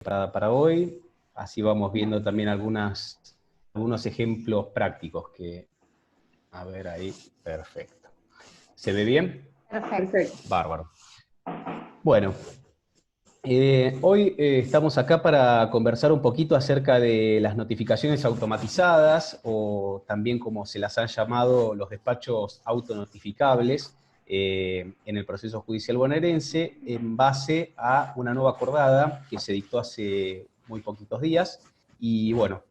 para hoy, así vamos viendo también algunos ejemplos prácticos que, a ver ahí, perfecto. ¿Se ve bien? Perfecto. Bárbaro. Bueno, hoy estamos acá para conversar un poquito acerca de las notificaciones automatizadas, o también como se las han llamado los despachos autonotificables, en el proceso judicial bonaerense, en base a una nueva acordada que se dictó hace muy poquitos días. Y bueno,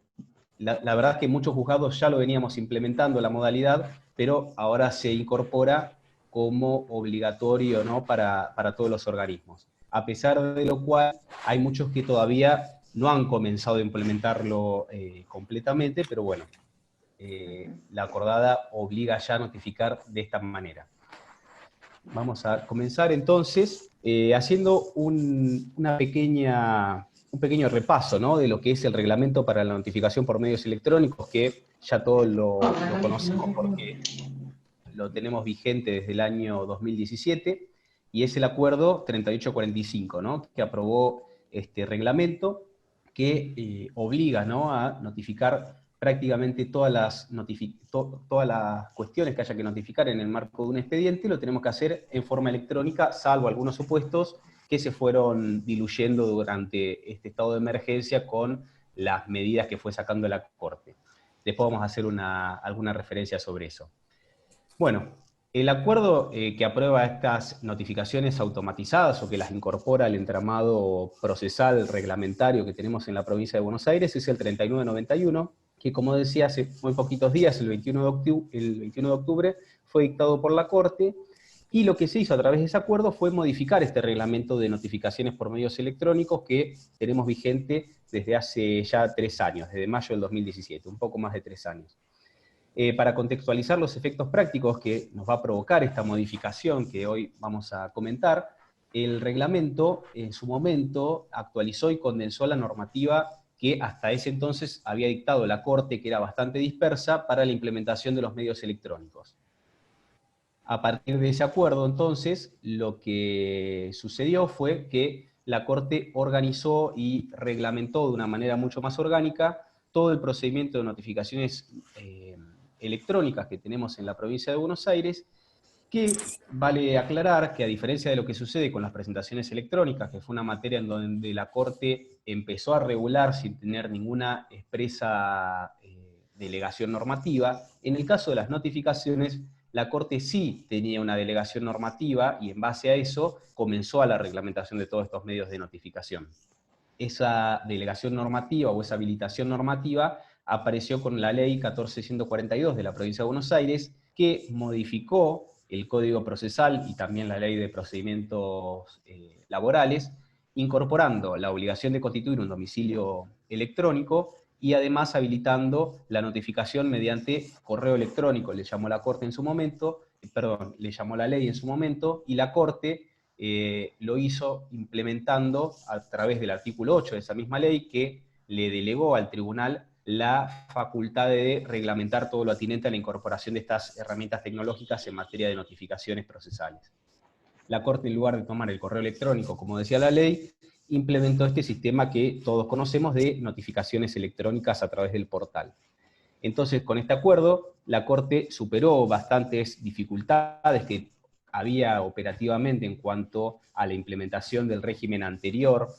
la verdad es que muchos juzgados ya lo veníamos implementando, la modalidad, pero ahora se incorpora como obligatorio, ¿no?, para todos los organismos. A pesar de lo cual, hay muchos que todavía no han comenzado a implementarlo completamente, pero bueno, la acordada obliga ya a notificar de esta manera. Vamos a comenzar entonces haciendo un pequeño repaso, ¿no?, de lo que es el reglamento para la notificación por medios electrónicos, que ya todos lo conocemos porque lo tenemos vigente desde el año 2017, y es el acuerdo 3845, ¿no?, que aprobó este reglamento que obliga, ¿no?, a notificar prácticamente todas las cuestiones que haya que notificar en el marco de un expediente. Lo tenemos que hacer en forma electrónica, salvo algunos supuestos que se fueron diluyendo durante este estado de emergencia con las medidas que fue sacando la Corte. Después vamos a hacer alguna referencia sobre eso. Bueno, el acuerdo que aprueba estas notificaciones automatizadas o que las incorpora al entramado procesal reglamentario que tenemos en la provincia de Buenos Aires es el 3991, que, como decía, hace muy poquitos días, el 21 de octubre, fue dictado por la Corte, y lo que se hizo a través de ese acuerdo fue modificar este reglamento de notificaciones por medios electrónicos que tenemos vigente desde hace ya 3 años, desde mayo del 2017, un poco más de 3 años. Para contextualizar los efectos prácticos que nos va a provocar esta modificación que hoy vamos a comentar, el reglamento en su momento actualizó y condensó la normativa que hasta ese entonces había dictado la Corte, que era bastante dispersa, para la implementación de los medios electrónicos. A partir de ese acuerdo, entonces, lo que sucedió fue que la Corte organizó y reglamentó de una manera mucho más orgánica todo el procedimiento de notificaciones electrónicas que tenemos en la provincia de Buenos Aires, que vale aclarar que, a diferencia de lo que sucede con las presentaciones electrónicas, que fue una materia en donde la Corte empezó a regular sin tener ninguna expresa delegación normativa, en el caso de las notificaciones, la Corte sí tenía una delegación normativa, y en base a eso comenzó a la reglamentación de todos estos medios de notificación. Esa delegación normativa o esa habilitación normativa apareció con la ley 14142 de la provincia de Buenos Aires, que modificó el Código Procesal y también la Ley de Procedimientos Laborales, incorporando la obligación de constituir un domicilio electrónico y además habilitando la notificación mediante correo electrónico. Le llamó la Corte en su momento, le llamó la ley en su momento, y la Corte lo hizo implementando a través del artículo 8 de esa misma ley, que le delegó al tribunal la facultad de reglamentar todo lo atinente a la incorporación de estas herramientas tecnológicas en materia de notificaciones procesales. La Corte, en lugar de tomar el correo electrónico, como decía la ley, implementó este sistema que todos conocemos de notificaciones electrónicas a través del portal. Entonces, con este acuerdo, la Corte superó bastantes dificultades que había operativamente en cuanto a la implementación del régimen anterior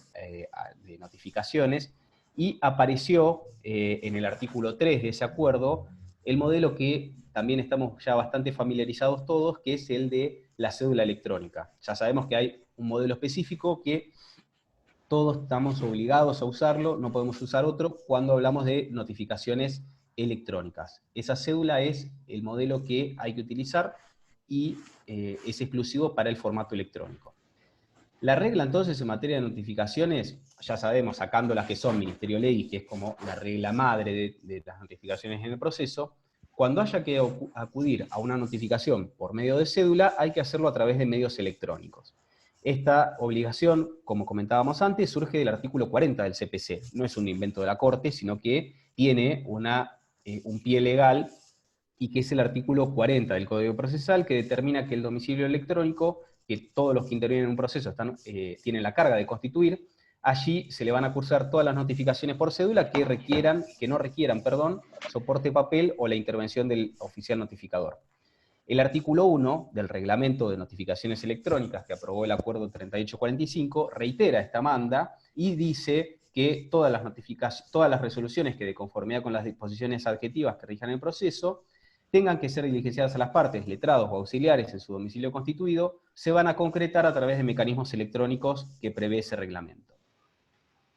de notificaciones, y apareció en el artículo 3 de ese acuerdo el modelo que también estamos ya bastante familiarizados todos, que es el de la cédula electrónica. Ya sabemos que hay un modelo específico que todos estamos obligados a usarlo, no podemos usar otro cuando hablamos de notificaciones electrónicas. Esa cédula es el modelo que hay que utilizar y es exclusivo para el formato electrónico. La regla entonces en materia de notificaciones, ya sabemos, sacando las que son Ministerio Ley, que es como la regla madre de las notificaciones en el proceso, cuando haya que acudir a una notificación por medio de cédula, hay que hacerlo a través de medios electrónicos. Esta obligación, como comentábamos antes, surge del artículo 40 del CPC. No es un invento de la Corte, sino que tiene un pie legal, y que es el artículo 40 del Código Procesal, que determina que el domicilio electrónico, que todos los que intervienen en un proceso tienen la carga de constituir, allí se le van a cursar todas las notificaciones por cédula que no requieran, soporte papel o la intervención del oficial notificador. El artículo 1 del Reglamento de Notificaciones Electrónicas, que aprobó el Acuerdo 3845, reitera esta manda y dice que todas las resoluciones que, de conformidad con las disposiciones adjetivas que rijan el proceso, tengan que ser diligenciadas a las partes, letrados o auxiliares en su domicilio constituido, se van a concretar a través de mecanismos electrónicos que prevé ese reglamento.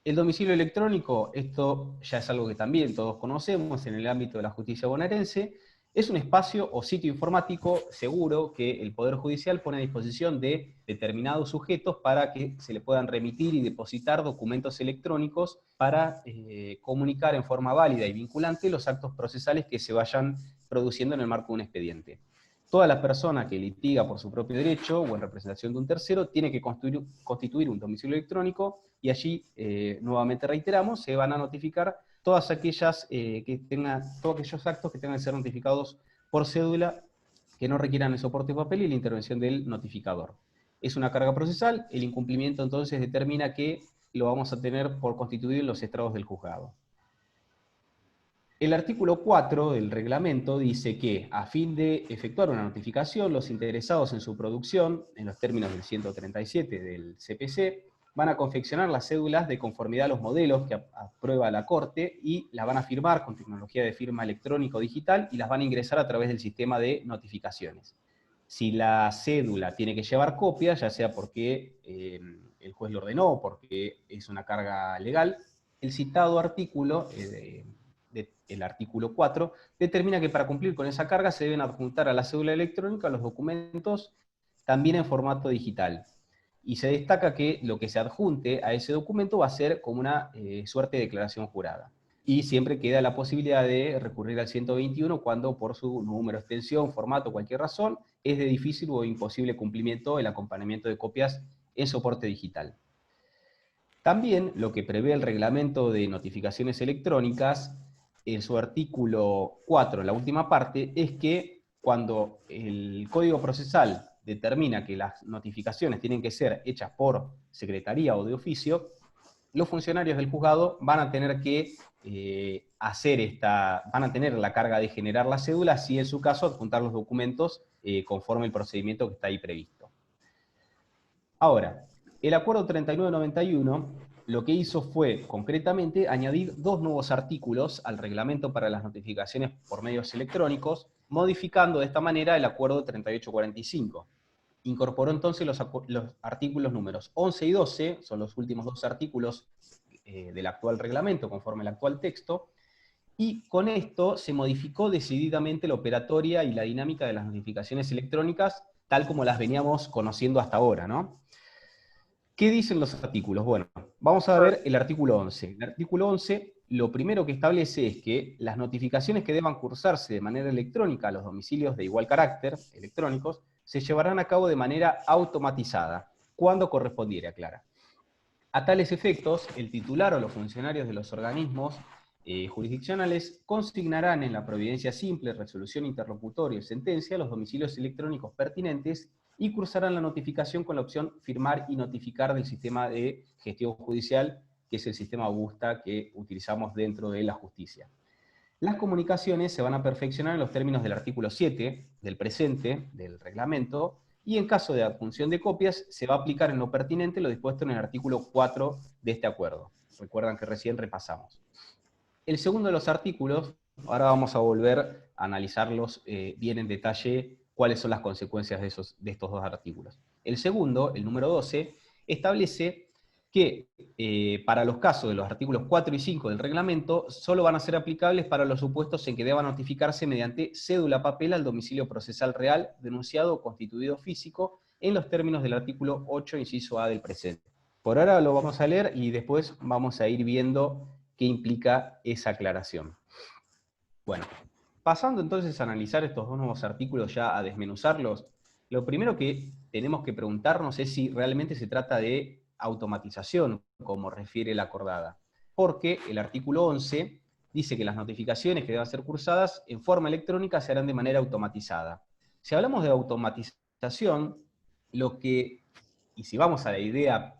El domicilio electrónico, esto ya es algo que también todos conocemos en el ámbito de la justicia bonaerense, es un espacio o sitio informático seguro que el Poder Judicial pone a disposición de determinados sujetos para que se le puedan remitir y depositar documentos electrónicos para comunicar en forma válida y vinculante los actos procesales que se vayan produciendo en el marco de un expediente. Toda la persona que litiga por su propio derecho o en representación de un tercero tiene que constituir un domicilio electrónico y allí, nuevamente reiteramos, se van a notificar todos aquellos actos que tengan que ser notificados por cédula, que no requieran el soporte de papel y la intervención del notificador. Es una carga procesal, el incumplimiento entonces determina que lo vamos a tener por constituir en los estrados del juzgado. El artículo 4 del reglamento dice que, a fin de efectuar una notificación, los interesados en su producción, en los términos del 137 del CPC, van a confeccionar las cédulas de conformidad a los modelos que aprueba la Corte y las van a firmar con tecnología de firma electrónico-digital y las van a ingresar a través del sistema de notificaciones. Si la cédula tiene que llevar copia, ya sea porque el juez lo ordenó o porque es una carga legal, el citado artículo, el artículo 4, determina que para cumplir con esa carga se deben adjuntar a la cédula electrónica los documentos también en formato digital. Y se destaca que lo que se adjunte a ese documento va a ser como una suerte de declaración jurada. Y siempre queda la posibilidad de recurrir al 121 cuando por su número, extensión, formato, cualquier razón, es de difícil o imposible cumplimiento el acompañamiento de copias en soporte digital. También lo que prevé el reglamento de notificaciones electrónicas, en su artículo 4, la última parte, es que cuando el Código Procesal determina que las notificaciones tienen que ser hechas por secretaría o de oficio, los funcionarios del juzgado van a tener que van a tener la carga de generar la cédula, si en su caso adjuntar los documentos conforme el procedimiento que está ahí previsto. Ahora, el acuerdo 3991 lo que hizo fue, concretamente, añadir dos nuevos artículos al reglamento para las notificaciones por medios electrónicos, modificando de esta manera el acuerdo 3845. Incorporó entonces los artículos números 11 y 12, son los últimos dos artículos del actual reglamento, conforme al actual texto, y con esto se modificó decididamente la operatoria y la dinámica de las notificaciones electrónicas, tal como las veníamos conociendo hasta ahora, ¿no? ¿Qué dicen los artículos? Bueno, vamos a ver el artículo 11. El artículo 11, lo primero que establece es que las notificaciones que deban cursarse de manera electrónica a los domicilios de igual carácter, electrónicos, se llevarán a cabo de manera automatizada, cuando correspondiere, aclara. A tales efectos, el titular o los funcionarios de los organismos jurisdiccionales consignarán en la providencia simple, resolución interlocutoria o sentencia los domicilios electrónicos pertinentes y cursarán la notificación con la opción firmar y notificar del sistema de gestión judicial, que es el sistema Augusta que utilizamos dentro de la justicia. Las comunicaciones se van a perfeccionar en los términos del artículo 7 del presente del reglamento, y en caso de adjunción de copias se va a aplicar en lo pertinente lo dispuesto en el artículo 4 de este acuerdo. Recuerdan que recién repasamos. El segundo de los artículos, ahora vamos a volver a analizarlos bien en detalle, cuáles son las consecuencias de estos dos artículos. El segundo, el número 12, establece que para los casos de los artículos 4 y 5 del reglamento, solo van a ser aplicables para los supuestos en que deba notificarse mediante cédula papel al domicilio procesal real, denunciado o constituido físico, en los términos del artículo 8, inciso A del presente. Por ahora lo vamos a leer y después vamos a ir viendo qué implica esa aclaración. Bueno, pasando entonces a analizar estos dos nuevos artículos, ya a desmenuzarlos, lo primero que tenemos que preguntarnos es si realmente se trata de automatización, como refiere la acordada. Porque el artículo 11 dice que las notificaciones que deban ser cursadas en forma electrónica se harán de manera automatizada. Si hablamos de automatización, y si vamos a la idea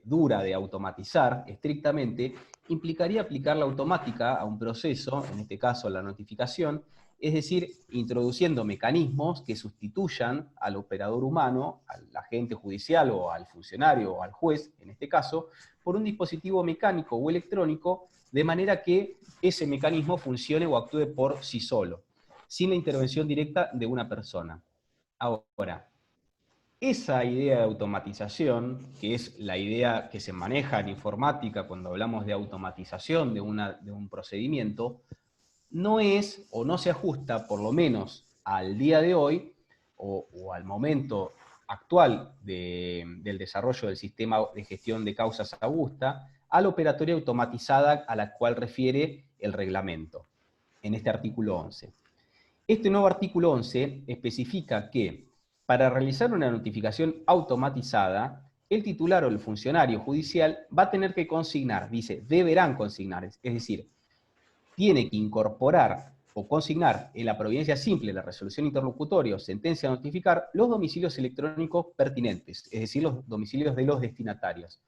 dura de automatizar estrictamente, implicaría aplicar la automática a un proceso, en este caso la notificación, es decir, introduciendo mecanismos que sustituyan al operador humano, al agente judicial o al funcionario o al juez, en este caso, por un dispositivo mecánico o electrónico, de manera que ese mecanismo funcione o actúe por sí solo, sin la intervención directa de una persona. Ahora, esa idea de automatización, que es la idea que se maneja en informática cuando hablamos de automatización de un procedimiento, no es o no se ajusta, por lo menos al día de hoy, o al momento actual del desarrollo del sistema de gestión de causas augusta, a la operatoria automatizada a la cual refiere el reglamento, en este artículo 11. Este nuevo artículo 11 especifica que para realizar una notificación automatizada, el titular o el funcionario judicial va a tener que consignar, dice, deberán consignar, es decir, tiene que incorporar o consignar en la providencia simple, la resolución interlocutoria o sentencia a notificar, los domicilios electrónicos pertinentes, es decir, los domicilios de los destinatarios.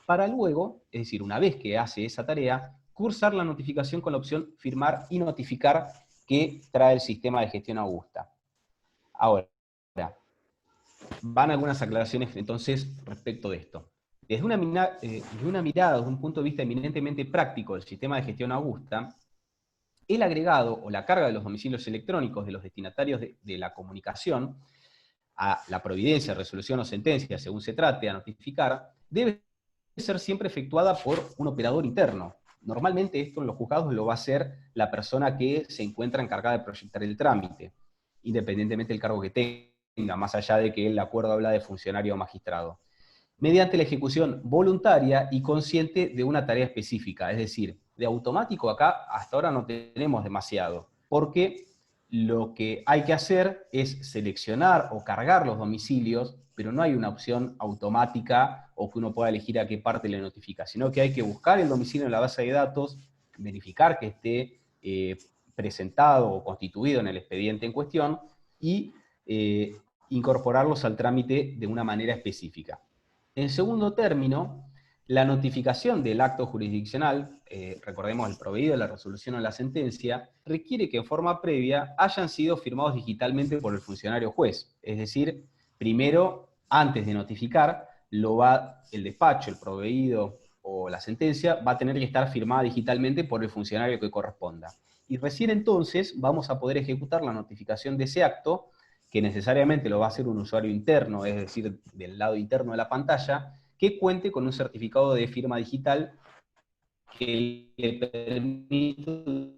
Para luego, es decir, una vez que hace esa tarea, cursar la notificación con la opción firmar y notificar que trae el sistema de gestión augusta. Ahora, van algunas aclaraciones entonces respecto de esto. Desde una mirada, desde un punto de vista eminentemente práctico del sistema de gestión augusta, el agregado o la carga de los domicilios electrónicos de los destinatarios de la comunicación a la providencia, resolución o sentencia, según se trate, a notificar, debe ser siempre efectuada por un operador interno. Normalmente esto en los juzgados lo va a hacer la persona que se encuentra encargada de proyectar el trámite, independientemente del cargo que tenga, más allá de que el acuerdo habla de funcionario o magistrado, mediante la ejecución voluntaria y consciente de una tarea específica. Es decir, de automático acá hasta ahora no tenemos demasiado, porque lo que hay que hacer es seleccionar o cargar los domicilios, pero no hay una opción automática o que uno pueda elegir a qué parte le notifica, sino que hay que buscar el domicilio en la base de datos, verificar que esté presentado o constituido en el expediente en cuestión y incorporarlos al trámite de una manera específica. En segundo término, la notificación del acto jurisdiccional, recordemos el proveído, la resolución o la sentencia, requiere que en forma previa hayan sido firmados digitalmente por el funcionario juez. Es decir, primero, antes de notificar, el despacho, el proveído o la sentencia va a tener que estar firmada digitalmente por el funcionario que corresponda. Y recién entonces vamos a poder ejecutar la notificación de ese acto, que necesariamente lo va a hacer un usuario interno, es decir, del lado interno de la pantalla, que cuente con un certificado de firma digital que le permite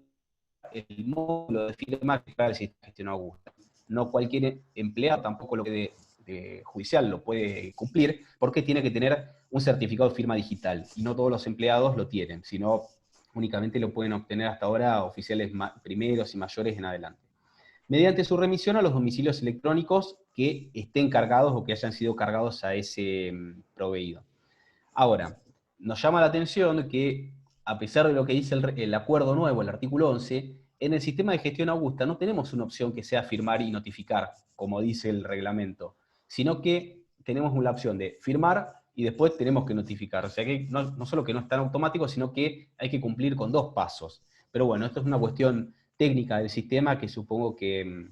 el módulo de firma que para el sistema de gestión augusta. No cualquier empleado, tampoco lo que de judicial lo puede cumplir, porque tiene que tener un certificado de firma digital, y no todos los empleados lo tienen, sino únicamente lo pueden obtener hasta ahora oficiales primeros y mayores en adelante, mediante su remisión a los domicilios electrónicos que estén cargados o que hayan sido cargados a ese proveído. Ahora, nos llama la atención que, a pesar de lo que dice el acuerdo nuevo, el artículo 11, en el sistema de gestión augusta no tenemos una opción que sea firmar y notificar, como dice el reglamento, sino que tenemos una opción de firmar y después tenemos que notificar. O sea que no solo que no es tan automático, sino que hay que cumplir con dos pasos. Pero bueno, esto es una cuestión técnica del sistema que supongo que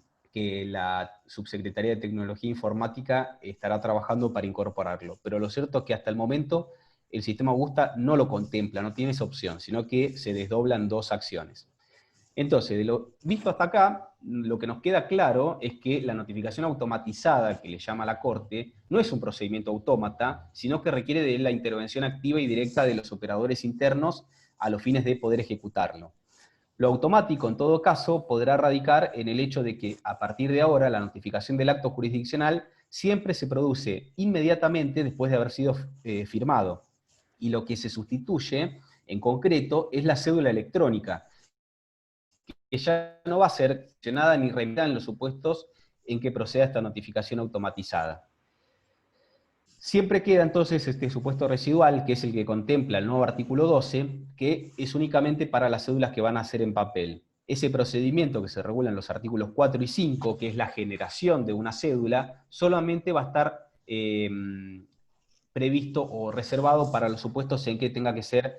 la Subsecretaría de Tecnología Informática estará trabajando para incorporarlo. Pero lo cierto es que hasta el momento el sistema Augusta no lo contempla, no tiene esa opción, sino que se desdoblan dos acciones. Entonces, de lo visto hasta acá, lo que nos queda claro es que la notificación automatizada que le llama la Corte no es un procedimiento autómata, sino que requiere de la intervención activa y directa de los operadores internos a los fines de poder ejecutarlo. Lo automático, en todo caso, podrá radicar en el hecho de que, a partir de ahora, la notificación del acto jurisdiccional siempre se produce inmediatamente después de haber sido firmado. Y lo que se sustituye, en concreto, es la cédula electrónica, que ya no va a ser accionada ni remitada en los supuestos en que proceda esta notificación automatizada. Siempre queda entonces este supuesto residual, que es el que contempla el nuevo artículo 12, que es únicamente para las cédulas que van a ser en papel. Ese procedimiento que se regula en los artículos 4 y 5, que es la generación de una cédula, solamente va a estar previsto o reservado para los supuestos en que tenga que ser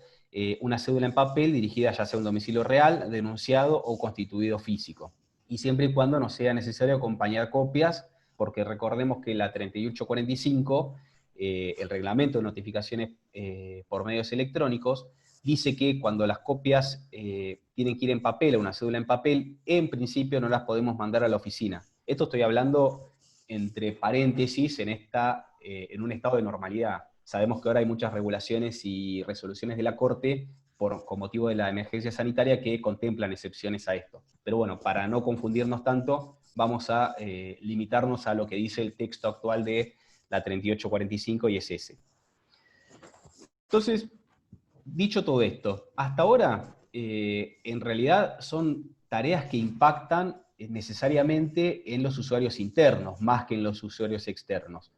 una cédula en papel dirigida ya sea a un domicilio real, denunciado o constituido físico. Y siempre y cuando no sea necesario acompañar copias, porque recordemos que la 3845, el reglamento de notificaciones por medios electrónicos, dice que cuando las copias tienen que ir en papel, o una cédula en papel, en principio no las podemos mandar a la oficina. Esto estoy hablando entre paréntesis en un estado de normalidad. Sabemos que ahora hay muchas regulaciones y resoluciones de la Corte con motivo de la emergencia sanitaria que contemplan excepciones a esto. Pero bueno, para no confundirnos tanto, vamos a limitarnos a lo que dice el texto actual de la 3845 y es ese. Entonces, dicho todo esto, hasta ahora en realidad son tareas que impactan necesariamente en los usuarios internos, más que en los usuarios externos.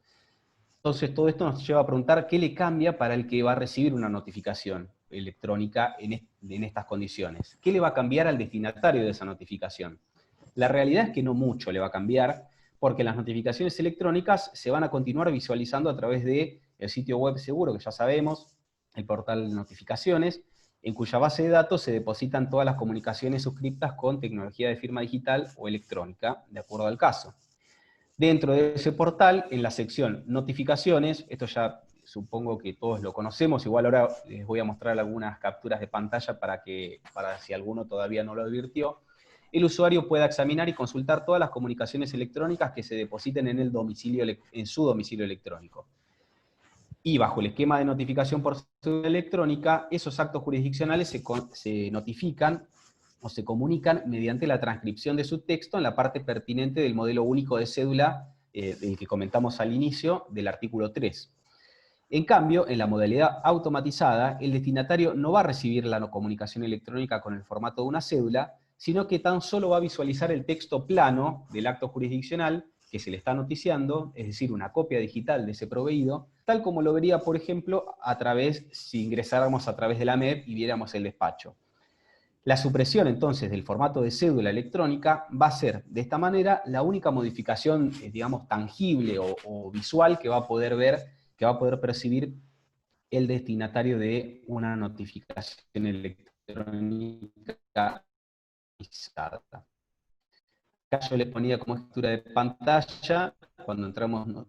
Entonces todo esto nos lleva a preguntar qué le cambia para el que va a recibir una notificación electrónica en estas condiciones. ¿Qué le va a cambiar al destinatario de esa notificación? La realidad es que no mucho le va a cambiar, porque las notificaciones electrónicas se van a continuar visualizando a través del sitio web seguro, que ya sabemos, el portal de notificaciones, en cuya base de datos se depositan todas las comunicaciones suscriptas con tecnología de firma digital o electrónica, de acuerdo al caso. Dentro de ese portal, en la sección notificaciones, esto ya supongo que todos lo conocemos, igual ahora les voy a mostrar algunas capturas de pantalla para si alguno todavía no lo advirtió, el usuario pueda examinar y consultar todas las comunicaciones electrónicas que se depositen en su domicilio electrónico. Y bajo el esquema de notificación por cédula electrónica, esos actos jurisdiccionales se notifican o se comunican mediante la transcripción de su texto en la parte pertinente del modelo único de cédula del que comentamos al inicio del artículo 3. En cambio, en la modalidad automatizada, el destinatario no va a recibir la comunicación electrónica con el formato de una cédula, sino que tan solo va a visualizar el texto plano del acto jurisdiccional que se le está noticiando, es decir, una copia digital de ese proveído, tal como lo vería, por ejemplo, si ingresáramos a través de la MEP y viéramos el despacho. La supresión, entonces, del formato de cédula electrónica va a ser, de esta manera, la única modificación, digamos, tangible o visual que va a poder ver, que va a poder percibir el destinatario de una notificación electrónica. Acá yo les ponía como captura de pantalla, cuando entramos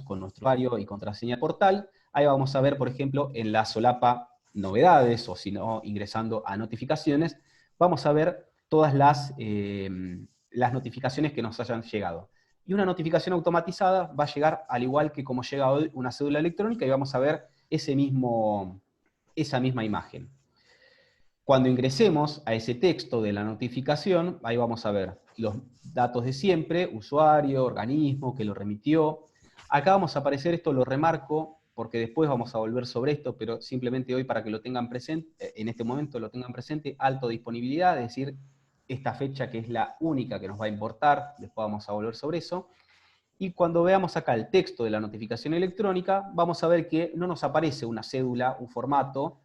con nuestro usuario y contraseña portal, ahí vamos a ver, por ejemplo, en la solapa novedades, o si no, ingresando a notificaciones, vamos a ver todas las notificaciones que nos hayan llegado. Y una notificación automatizada va a llegar al igual que como llega hoy una cédula electrónica, y vamos a ver esa misma imagen. Cuando ingresemos a ese texto de la notificación, ahí vamos a ver los datos de siempre, usuario, organismo, que lo remitió. Acá vamos a aparecer, esto lo remarco, porque después vamos a volver sobre esto, pero simplemente hoy para que lo tengan presente, en este momento lo tengan presente, alto disponibilidad, es decir, esta fecha que es la única que nos va a importar, después vamos a volver sobre eso. Y cuando veamos acá el texto de la notificación electrónica, vamos a ver que no nos aparece una cédula, un formato,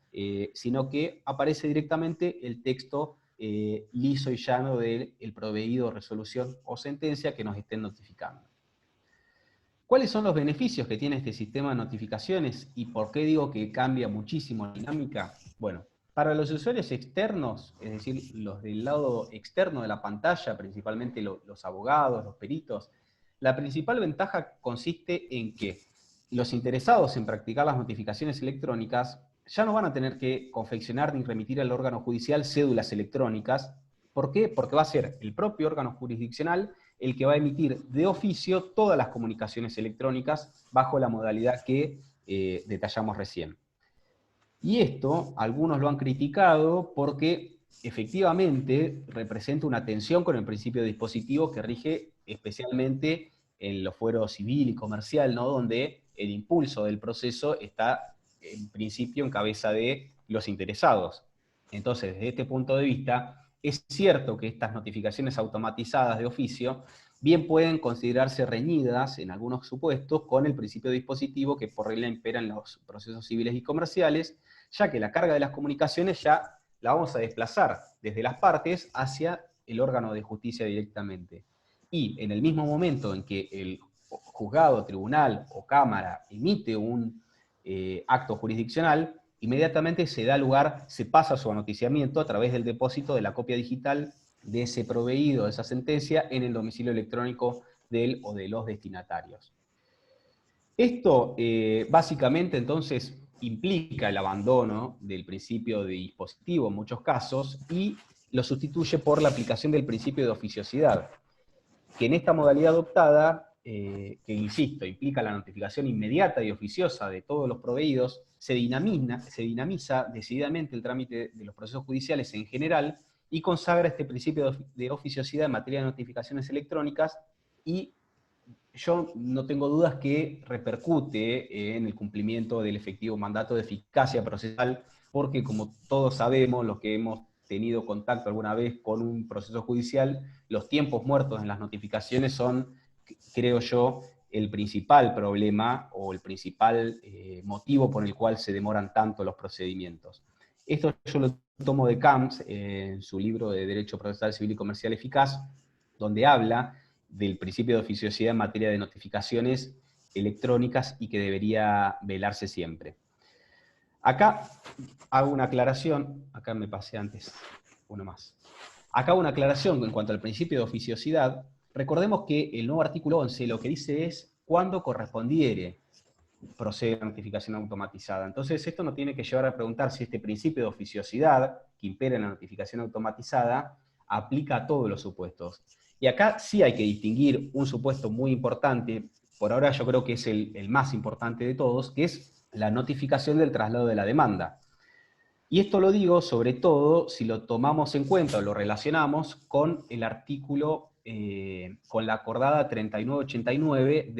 sino que aparece directamente el texto liso y llano del proveído, resolución o sentencia que nos estén notificando. ¿Cuáles son los beneficios que tiene este sistema de notificaciones y por qué digo que cambia muchísimo la dinámica? Bueno, para los usuarios externos, es decir, los del lado externo de la pantalla, principalmente los abogados, los peritos, la principal ventaja consiste en que los interesados en practicar las notificaciones electrónicas ya no van a tener que confeccionar ni remitir al órgano judicial cédulas electrónicas. ¿Por qué? Porque va a ser el propio órgano jurisdiccional el que va a emitir de oficio todas las comunicaciones electrónicas bajo la modalidad que detallamos recién. Y esto, algunos lo han criticado porque efectivamente representa una tensión con el principio dispositivo que rige especialmente en los fueros civil y comercial, ¿no? Donde el impulso del proceso está en principio en cabeza de los interesados. Entonces, desde este punto de vista, es cierto que estas notificaciones automatizadas de oficio bien pueden considerarse reñidas, en algunos supuestos, con el principio dispositivo que por regla impera en los procesos civiles y comerciales, ya que la carga de las comunicaciones ya la vamos a desplazar desde las partes hacia el órgano de justicia directamente. Y en el mismo momento en que el juzgado, tribunal o cámara emite un acto jurisdiccional, inmediatamente se da lugar, se pasa su anoticiamiento a través del depósito de la copia digital de ese proveído, de esa sentencia, en el domicilio electrónico del o de los destinatarios. Esto básicamente entonces implica el abandono del principio de dispositivo en muchos casos y lo sustituye por la aplicación del principio de oficiosidad, que en esta modalidad adoptada, que insisto, implica la notificación inmediata y oficiosa de todos los proveídos, se dinamiza decididamente el trámite de los procesos judiciales en general y consagra este principio de oficiosidad en materia de notificaciones electrónicas y yo no tengo dudas que repercute en el cumplimiento del efectivo mandato de eficacia procesal, porque como todos sabemos, los que hemos tenido contacto alguna vez con un proceso judicial, los tiempos muertos en las notificaciones son, creo yo, el principal problema o el principal motivo por el cual se demoran tanto los procedimientos. Esto yo lo tomo de Camps en su libro de Derecho Procesal Civil y Comercial Eficaz, donde habla del principio de oficiosidad en materia de notificaciones electrónicas y que debería velarse siempre. Acá hago una aclaración, acá me pasé antes uno más. Acá hago una aclaración en cuanto al principio de oficiosidad. Recordemos que el nuevo artículo 11 lo que dice es cuándo correspondiere procede la notificación automatizada. Entonces esto nos tiene que llevar a preguntar si este principio de oficiosidad que impera en la notificación automatizada aplica a todos los supuestos. Y acá sí hay que distinguir un supuesto muy importante, por ahora yo creo que es el más importante de todos, que es la notificación del traslado de la demanda. Y esto lo digo sobre todo si lo tomamos en cuenta o lo relacionamos con el artículo, con la acordada 3989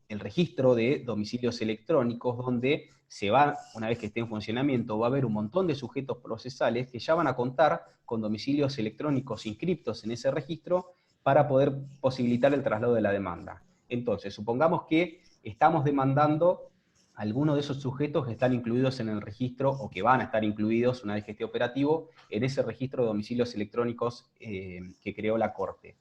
del registro de domicilios electrónicos, donde se va, una vez que esté en funcionamiento, va a haber un montón de sujetos procesales que ya van a contar con domicilios electrónicos inscriptos en ese registro para poder posibilitar el traslado de la demanda. Entonces, supongamos que estamos demandando algunos de esos sujetos que están incluidos en el registro o que van a estar incluidos una vez que esté operativo en ese registro de domicilios electrónicos que creó la Corte.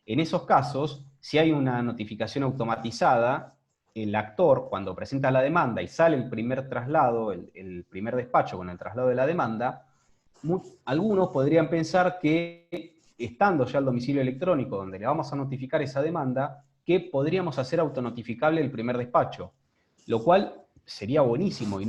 En esos casos, si hay una notificación automatizada, el actor, cuando presenta la demanda y sale el primer traslado, el primer despacho con el traslado de la demanda, algunos podrían pensar que, estando ya el domicilio electrónico donde le vamos a notificar esa demanda, que podríamos hacer autonotificable el primer despacho, lo cual sería buenísimo y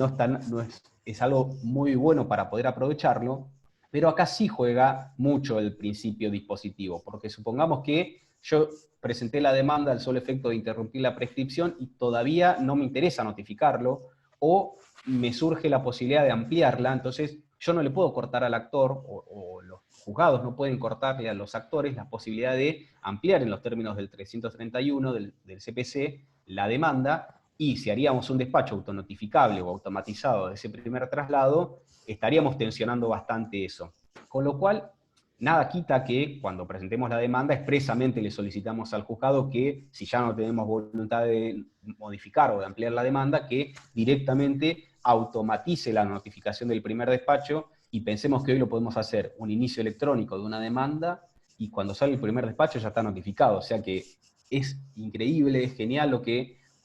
es algo muy bueno para poder aprovecharlo, pero acá sí juega mucho el principio dispositivo, porque supongamos que yo presenté la demanda al solo efecto de interrumpir la prescripción y todavía no me interesa notificarlo, o me surge la posibilidad de ampliarla, entonces yo no le puedo cortar al actor, o los juzgados no pueden cortarle a los actores la posibilidad de ampliar en los términos del 331 del CPC la demanda, y si haríamos un despacho autonotificable o automatizado de ese primer traslado, estaríamos tensionando bastante eso. Con lo cual, nada quita que cuando presentemos la demanda expresamente le solicitamos al juzgado que, si ya no tenemos voluntad de modificar o de ampliar la demanda, que directamente automatice la notificación del primer despacho, y pensemos que hoy lo podemos hacer un inicio electrónico de una demanda y cuando sale el primer despacho ya está notificado. O sea que es increíble, es genial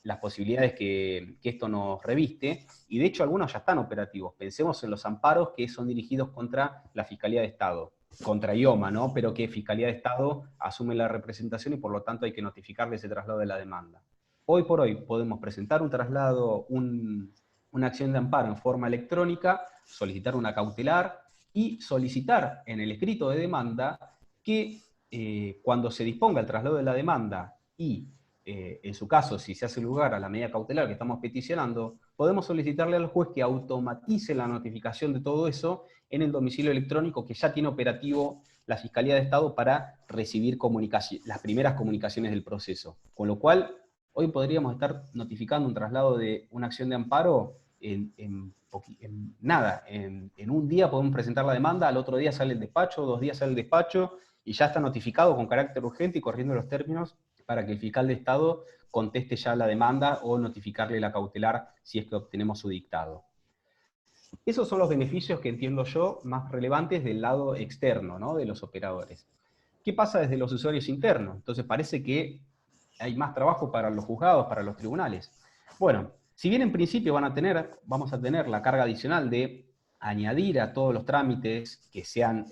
las posibilidades que esto nos reviste, y de hecho algunos ya están operativos. Pensemos en los amparos que son dirigidos contra la Fiscalía de Estado, contra IOMA, ¿no? Pero que Fiscalía de Estado asume la representación y por lo tanto hay que notificarle ese traslado de la demanda. Hoy por hoy podemos presentar un traslado, una acción de amparo en forma electrónica, solicitar una cautelar y solicitar en el escrito de demanda que cuando se disponga el traslado de la demanda y en su caso, si se hace lugar a la medida cautelar que estamos peticionando, podemos solicitarle al juez que automatice la notificación de todo eso en el domicilio electrónico que ya tiene operativo la Fiscalía de Estado para recibir las primeras comunicaciones del proceso. Con lo cual, hoy podríamos estar notificando un traslado de una acción de amparo en nada. En un día podemos presentar la demanda, al otro día sale el despacho, 2 días sale el despacho, y ya está notificado con carácter urgente y corriendo los términos para que el fiscal de Estado conteste ya la demanda o notificarle la cautelar si es que obtenemos su dictado. Esos son los beneficios que entiendo yo más relevantes del lado externo, ¿no? De los operadores. ¿Qué pasa desde los usuarios internos? Entonces parece que hay más trabajo para los juzgados, para los tribunales. Bueno, si bien en principio vamos a tener la carga adicional de añadir a todos los trámites que sean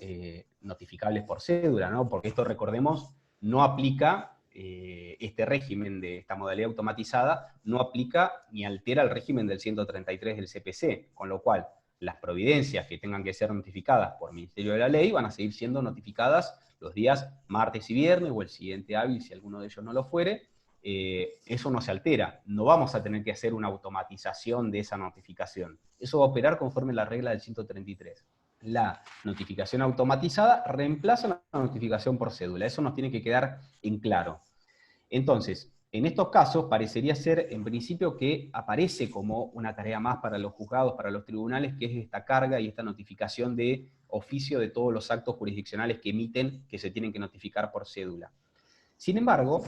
notificables por cédula, ¿no? Porque esto, recordemos, no aplica, este régimen de esta modalidad automatizada, no aplica ni altera el régimen del 133 del CPC, con lo cual las providencias que tengan que ser notificadas por Ministerio de la Ley van a seguir siendo notificadas los días martes y viernes, o el siguiente hábil si alguno de ellos no lo fuere. Eso no se altera, no vamos a tener que hacer una automatización de esa notificación. Eso va a operar conforme la regla del 133. La notificación automatizada reemplaza la notificación por cédula, eso nos tiene que quedar en claro. Entonces, en estos casos parecería ser, en principio, que aparece como una tarea más para los juzgados, para los tribunales, que es esta carga y esta notificación de oficio de todos los actos jurisdiccionales que emiten, que se tienen que notificar por cédula. Sin embargo,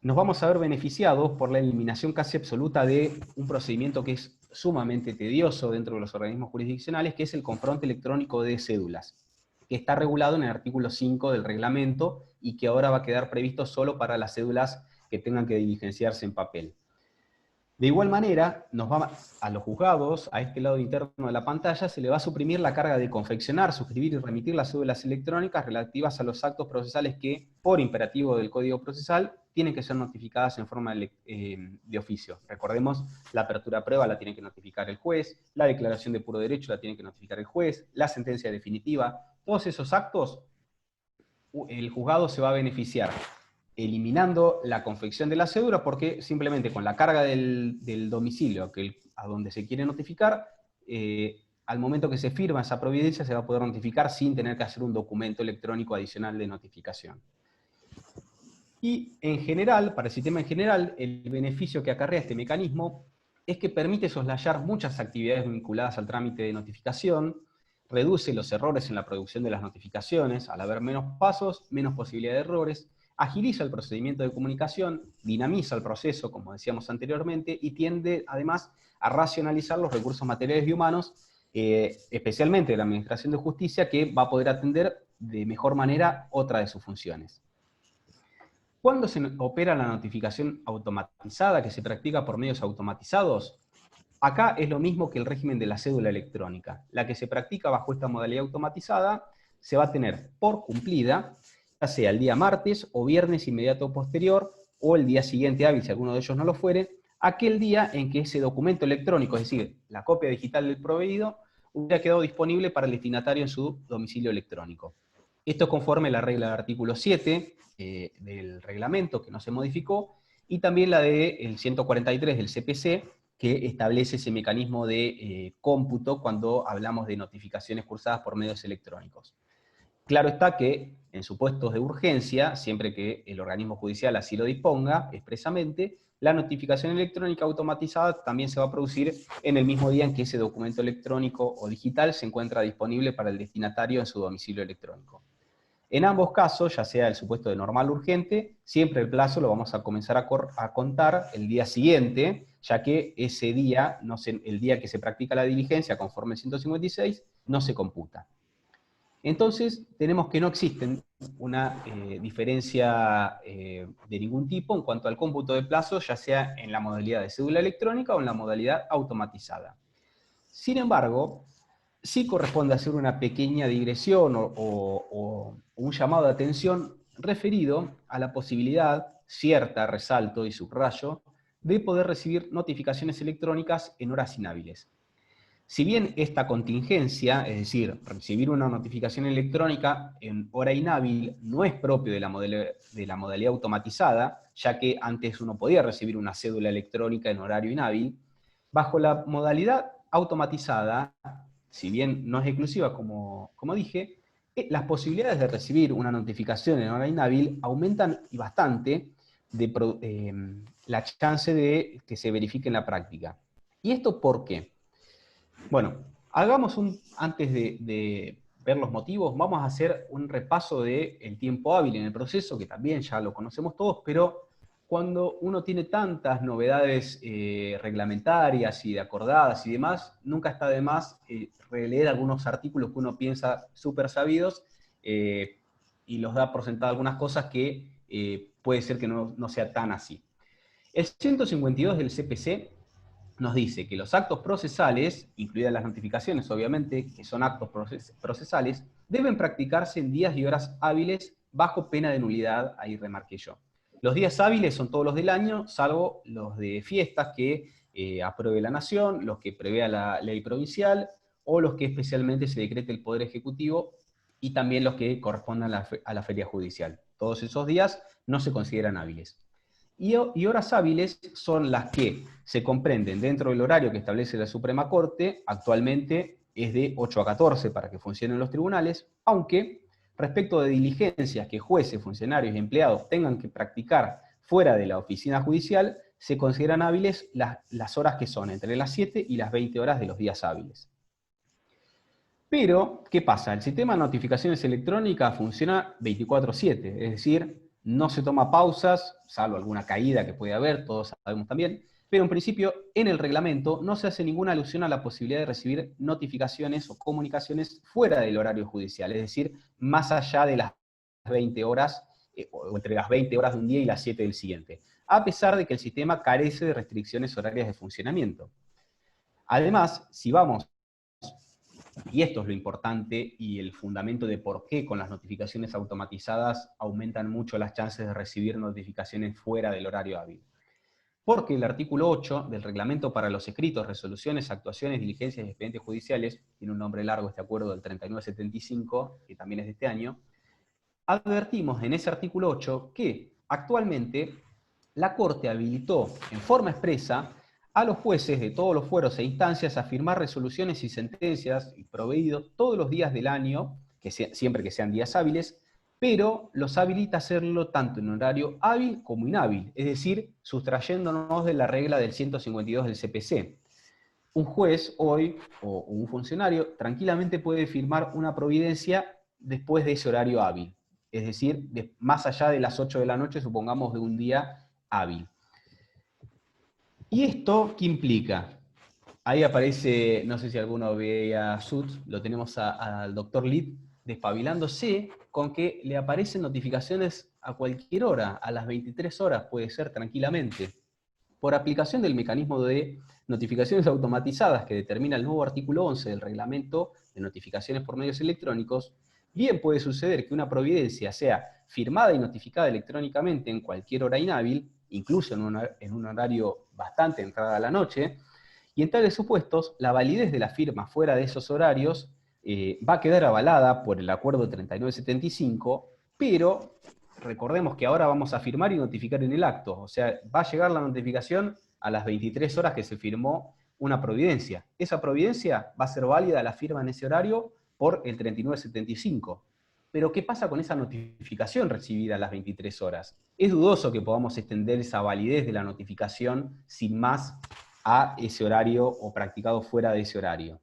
nos vamos a ver beneficiados por la eliminación casi absoluta de un procedimiento que es sumamente tedioso dentro de los organismos jurisdiccionales, que es el confronto electrónico de cédulas, que está regulado en el artículo 5 del reglamento y que ahora va a quedar previsto solo para las cédulas que tengan que diligenciarse en papel. De igual manera, a los juzgados, a este lado interno de la pantalla, se le va a suprimir la carga de confeccionar, suscribir y remitir las cédulas electrónicas relativas a los actos procesales que, por imperativo del Código Procesal, tienen que ser notificadas en forma de oficio. Recordemos, la apertura a prueba la tiene que notificar el juez, la declaración de puro derecho la tiene que notificar el juez, la sentencia definitiva. Todos esos actos, el juzgado se va a beneficiar eliminando la confección de la cédula, porque simplemente con la carga del domicilio a donde se quiere notificar, al momento que se firma esa providencia se va a poder notificar sin tener que hacer un documento electrónico adicional de notificación. Y en general, para el sistema en general, el beneficio que acarrea este mecanismo es que permite soslayar muchas actividades vinculadas al trámite de notificación, reduce los errores en la producción de las notificaciones, al haber menos pasos, menos posibilidad de errores, agiliza el procedimiento de comunicación, dinamiza el proceso, como decíamos anteriormente, y tiende además a racionalizar los recursos materiales y humanos, especialmente de la Administración de Justicia, que va a poder atender de mejor manera otra de sus funciones. ¿Cuándo se opera la notificación automatizada que se practica por medios automatizados? Acá es lo mismo que el régimen de la cédula electrónica. La que se practica bajo esta modalidad automatizada se va a tener por cumplida, ya sea el día martes o viernes inmediato posterior, o el día siguiente hábil, si alguno de ellos no lo fuere, aquel día en que ese documento electrónico, es decir, la copia digital del proveído, hubiera quedado disponible para el destinatario en su domicilio electrónico. Esto es conforme a la regla del artículo 7 del reglamento, que no se modificó, y también la del 143 del CPC, que establece ese mecanismo de cómputo cuando hablamos de notificaciones cursadas por medios electrónicos. Claro está que en supuestos de urgencia, siempre que el organismo judicial así lo disponga expresamente, la notificación electrónica automatizada también se va a producir en el mismo día en que ese documento electrónico o digital se encuentra disponible para el destinatario en su domicilio electrónico. En ambos casos, ya sea el supuesto de normal o urgente, siempre el plazo lo vamos a comenzar a contar el día siguiente, ya que ese día, el día que se practica la diligencia conforme el 156, no se computa. Entonces, tenemos que no existe una diferencia de ningún tipo en cuanto al cómputo de plazo, ya sea en la modalidad de cédula electrónica o en la modalidad automatizada. Sin embargo, sí corresponde hacer una pequeña digresión o un llamado de atención referido a la posibilidad, cierta, resalto y subrayo, de poder recibir notificaciones electrónicas en horas inhábiles. Si bien esta contingencia, es decir, recibir una notificación electrónica en hora inhábil, no es propio de la modalidad automatizada, ya que antes uno podía recibir una cédula electrónica en horario inhábil, bajo la modalidad automatizada, si bien no es exclusiva como dije, las posibilidades de recibir una notificación en hora inhábil aumentan y bastante la chance de que se verifique en la práctica. ¿Y esto por qué? Bueno, antes de ver los motivos, vamos a hacer un repaso del tiempo hábil en el proceso, que también ya lo conocemos todos, pero cuando uno tiene tantas novedades reglamentarias y de acordadas y demás, nunca está de más releer algunos artículos que uno piensa súper sabidos y los da por sentado algunas cosas que puede ser que no sea tan así. El 152 del CPC nos dice que los actos procesales, incluidas las notificaciones obviamente, que son actos procesales, deben practicarse en días y horas hábiles bajo pena de nulidad, ahí remarqué yo. Los días hábiles son todos los del año, salvo los de fiestas que apruebe la Nación, los que prevea la ley provincial, o los que especialmente se decrete el Poder Ejecutivo, y también los que correspondan a la feria judicial. Todos esos días no se consideran hábiles. Y horas hábiles son las que se comprenden dentro del horario que establece la Suprema Corte, actualmente es de 8 a 14 para que funcionen los tribunales, aunque respecto de diligencias que jueces, funcionarios y empleados tengan que practicar fuera de la oficina judicial, se consideran hábiles las horas que son entre las 7 y las 20 horas de los días hábiles. Pero, ¿qué pasa? El sistema de notificaciones electrónicas funciona 24/7, es decir, no se toma pausas, salvo alguna caída que puede haber, todos sabemos también, pero en principio en el reglamento no se hace ninguna alusión a la posibilidad de recibir notificaciones o comunicaciones fuera del horario judicial, es decir, más allá de las 20 horas, o entre las 20 horas de un día y las 7 del siguiente, a pesar de que el sistema carece de restricciones horarias de funcionamiento. Además, si vamos, y esto es lo importante y el fundamento de por qué con las notificaciones automatizadas aumentan mucho las chances de recibir notificaciones fuera del horario hábil. Porque el artículo 8 del Reglamento para los escritos, resoluciones, actuaciones, diligencias y expedientes judiciales, tiene un nombre largo este acuerdo del 3975, que también es de este año, advertimos en ese artículo 8 que actualmente la Corte habilitó en forma expresa a los jueces de todos los fueros e instancias a firmar resoluciones y sentencias y proveídos todos los días del año, siempre que sean días hábiles, pero los habilita a hacerlo tanto en horario hábil como inhábil, es decir, sustrayéndonos de la regla del 152 del CPC. Un juez hoy, o un funcionario, tranquilamente puede firmar una providencia después de ese horario hábil, es decir, más allá de las 8 de la noche, supongamos, de un día hábil. ¿Y esto qué implica? Ahí aparece, no sé si alguno ve a Suits, lo tenemos al doctor Lid despabilándose con que le aparecen notificaciones a cualquier hora, a las 23 horas puede ser tranquilamente. Por aplicación del mecanismo de notificaciones automatizadas que determina el nuevo artículo 11 del Reglamento de Notificaciones por Medios Electrónicos, bien puede suceder que una providencia sea firmada y notificada electrónicamente en cualquier hora inhábil, incluso en un horario bastante entrada a la noche, y en tales supuestos, la validez de la firma fuera de esos horarios va a quedar avalada por el acuerdo 3975, pero recordemos que ahora vamos a firmar y notificar en el acto, o sea, va a llegar la notificación a las 23 horas que se firmó una providencia. Esa providencia va a ser válida la firma en ese horario por el 3975. Pero ¿qué pasa con esa notificación recibida a las 23 horas? Es dudoso que podamos extender esa validez de la notificación sin más a ese horario o practicado fuera de ese horario.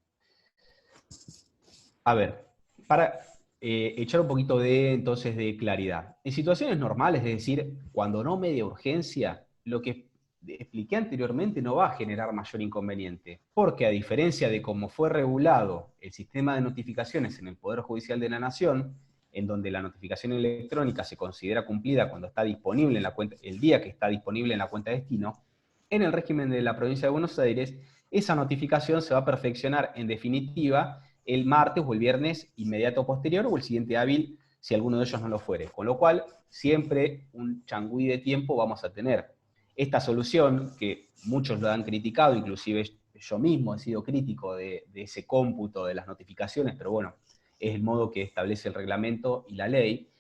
A ver, para echar un poquito entonces de claridad. En situaciones normales, es decir, cuando no media urgencia, lo que expliqué anteriormente no va a generar mayor inconveniente, porque a diferencia de cómo fue regulado el sistema de notificaciones en el Poder Judicial de la Nación, en donde la notificación electrónica se considera cumplida cuando está disponible en la cuenta, el día que está disponible en la cuenta de destino, en el régimen de la provincia de Buenos Aires, esa notificación se va a perfeccionar en definitiva el martes o el viernes inmediato posterior o el siguiente hábil si alguno de ellos no lo fuere. Con lo cual, siempre un changüí de tiempo vamos a tener. Esta solución, que muchos lo han criticado, inclusive yo mismo he sido crítico de ese cómputo de las notificaciones, pero bueno, es el modo que establece el reglamento y la ley,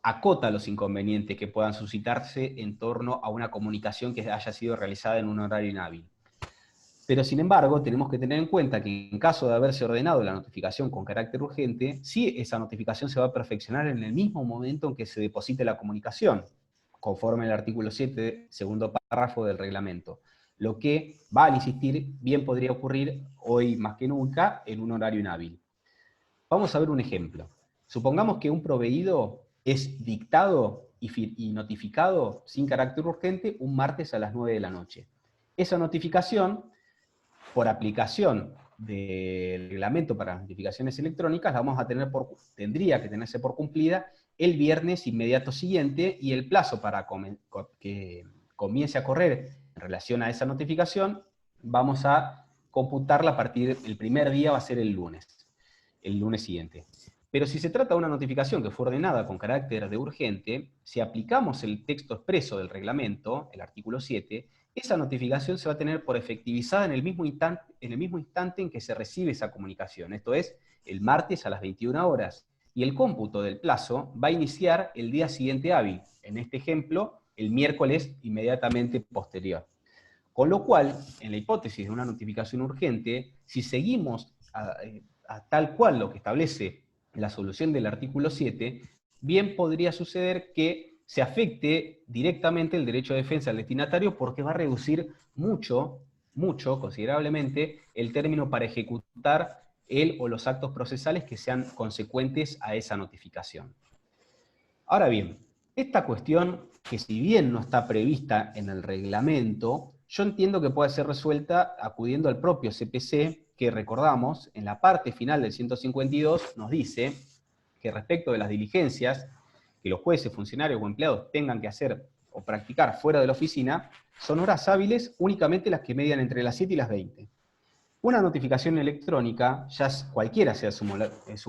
acota los inconvenientes que puedan suscitarse en torno a una comunicación que haya sido realizada en un horario inhábil. Pero sin embargo, tenemos que tener en cuenta que en caso de haberse ordenado la notificación con carácter urgente, sí esa notificación se va a perfeccionar en el mismo momento en que se deposite la comunicación, conforme al artículo 7, segundo párrafo del reglamento. Lo que, vale insistir, bien podría ocurrir hoy más que nunca en un horario inhábil. Vamos a ver un ejemplo. Supongamos que un proveído es dictado y notificado sin carácter urgente un martes a las 9 de la noche. Esa notificación, por aplicación del reglamento para las notificaciones electrónicas, la vamos a tener tendría que tenerse por cumplida el viernes inmediato siguiente, y el plazo para que comience a correr en relación a esa notificación, vamos a computarla a partir del primer día, va a ser el lunes siguiente. Pero si se trata de una notificación que fue ordenada con carácter de urgente, si aplicamos el texto expreso del reglamento, el artículo 7, esa notificación se va a tener por efectivizada en el mismo instante en que se recibe esa comunicación, esto es, el martes a las 21 horas. Y el cómputo del plazo va a iniciar el día siguiente hábil, en este ejemplo, el miércoles inmediatamente posterior. Con lo cual, en la hipótesis de una notificación urgente, si seguimos a tal cual lo que establece la solución del artículo 7, bien podría suceder que se afecte directamente el derecho de defensa al destinatario, porque va a reducir mucho, considerablemente, el término para ejecutar el o los actos procesales que sean consecuentes a esa notificación. Ahora bien, esta cuestión, que si bien no está prevista en el reglamento, yo entiendo que puede ser resuelta acudiendo al propio CPC, que recordamos, en la parte final del 152 nos dice que respecto de las diligencias que los jueces, funcionarios o empleados tengan que hacer o practicar fuera de la oficina, son horas hábiles únicamente las que median entre las 7 y las 20. Una notificación electrónica, ya cualquiera sea su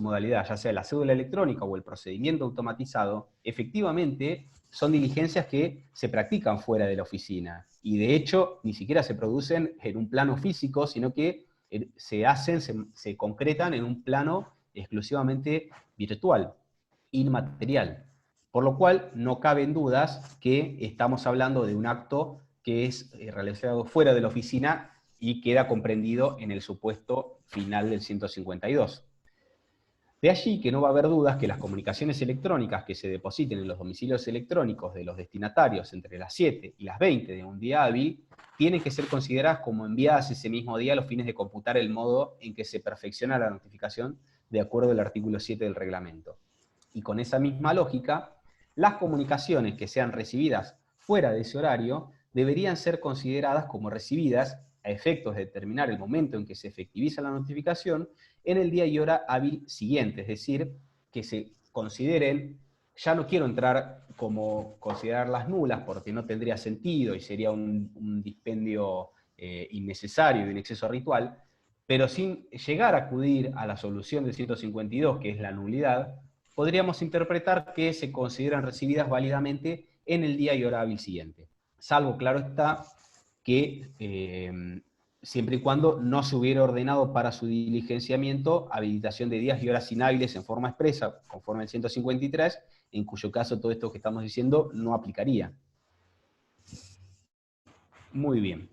modalidad, ya sea la cédula electrónica o el procedimiento automatizado, efectivamente son diligencias que se practican fuera de la oficina. Y de hecho, ni siquiera se producen en un plano físico, sino que se concretan en un plano exclusivamente virtual, inmaterial. Por lo cual, no caben dudas que estamos hablando de un acto que es realizado fuera de la oficina y queda comprendido en el supuesto final del 152. De allí que no va a haber dudas que las comunicaciones electrónicas que se depositen en los domicilios electrónicos de los destinatarios entre las 7 y las 20 de un día hábil tienen que ser consideradas como enviadas ese mismo día a los fines de computar el modo en que se perfecciona la notificación de acuerdo al artículo 7 del reglamento. Y con esa misma lógica, las comunicaciones que sean recibidas fuera de ese horario deberían ser consideradas como recibidas a efectos de determinar el momento en que se efectiviza la notificación en el día y hora hábil siguiente, es decir, que se consideren, ya no quiero entrar como considerarlas nulas porque no tendría sentido y sería un dispendio innecesario y un exceso ritual, pero sin llegar a acudir a la solución del 152, que es la nulidad, podríamos interpretar que se consideran recibidas válidamente en el día y hora hábil siguiente. Salvo, claro está, que siempre y cuando no se hubiera ordenado para su diligenciamiento habilitación de días y horas inhábiles en forma expresa, conforme al 153, en cuyo caso todo esto que estamos diciendo no aplicaría. Muy bien.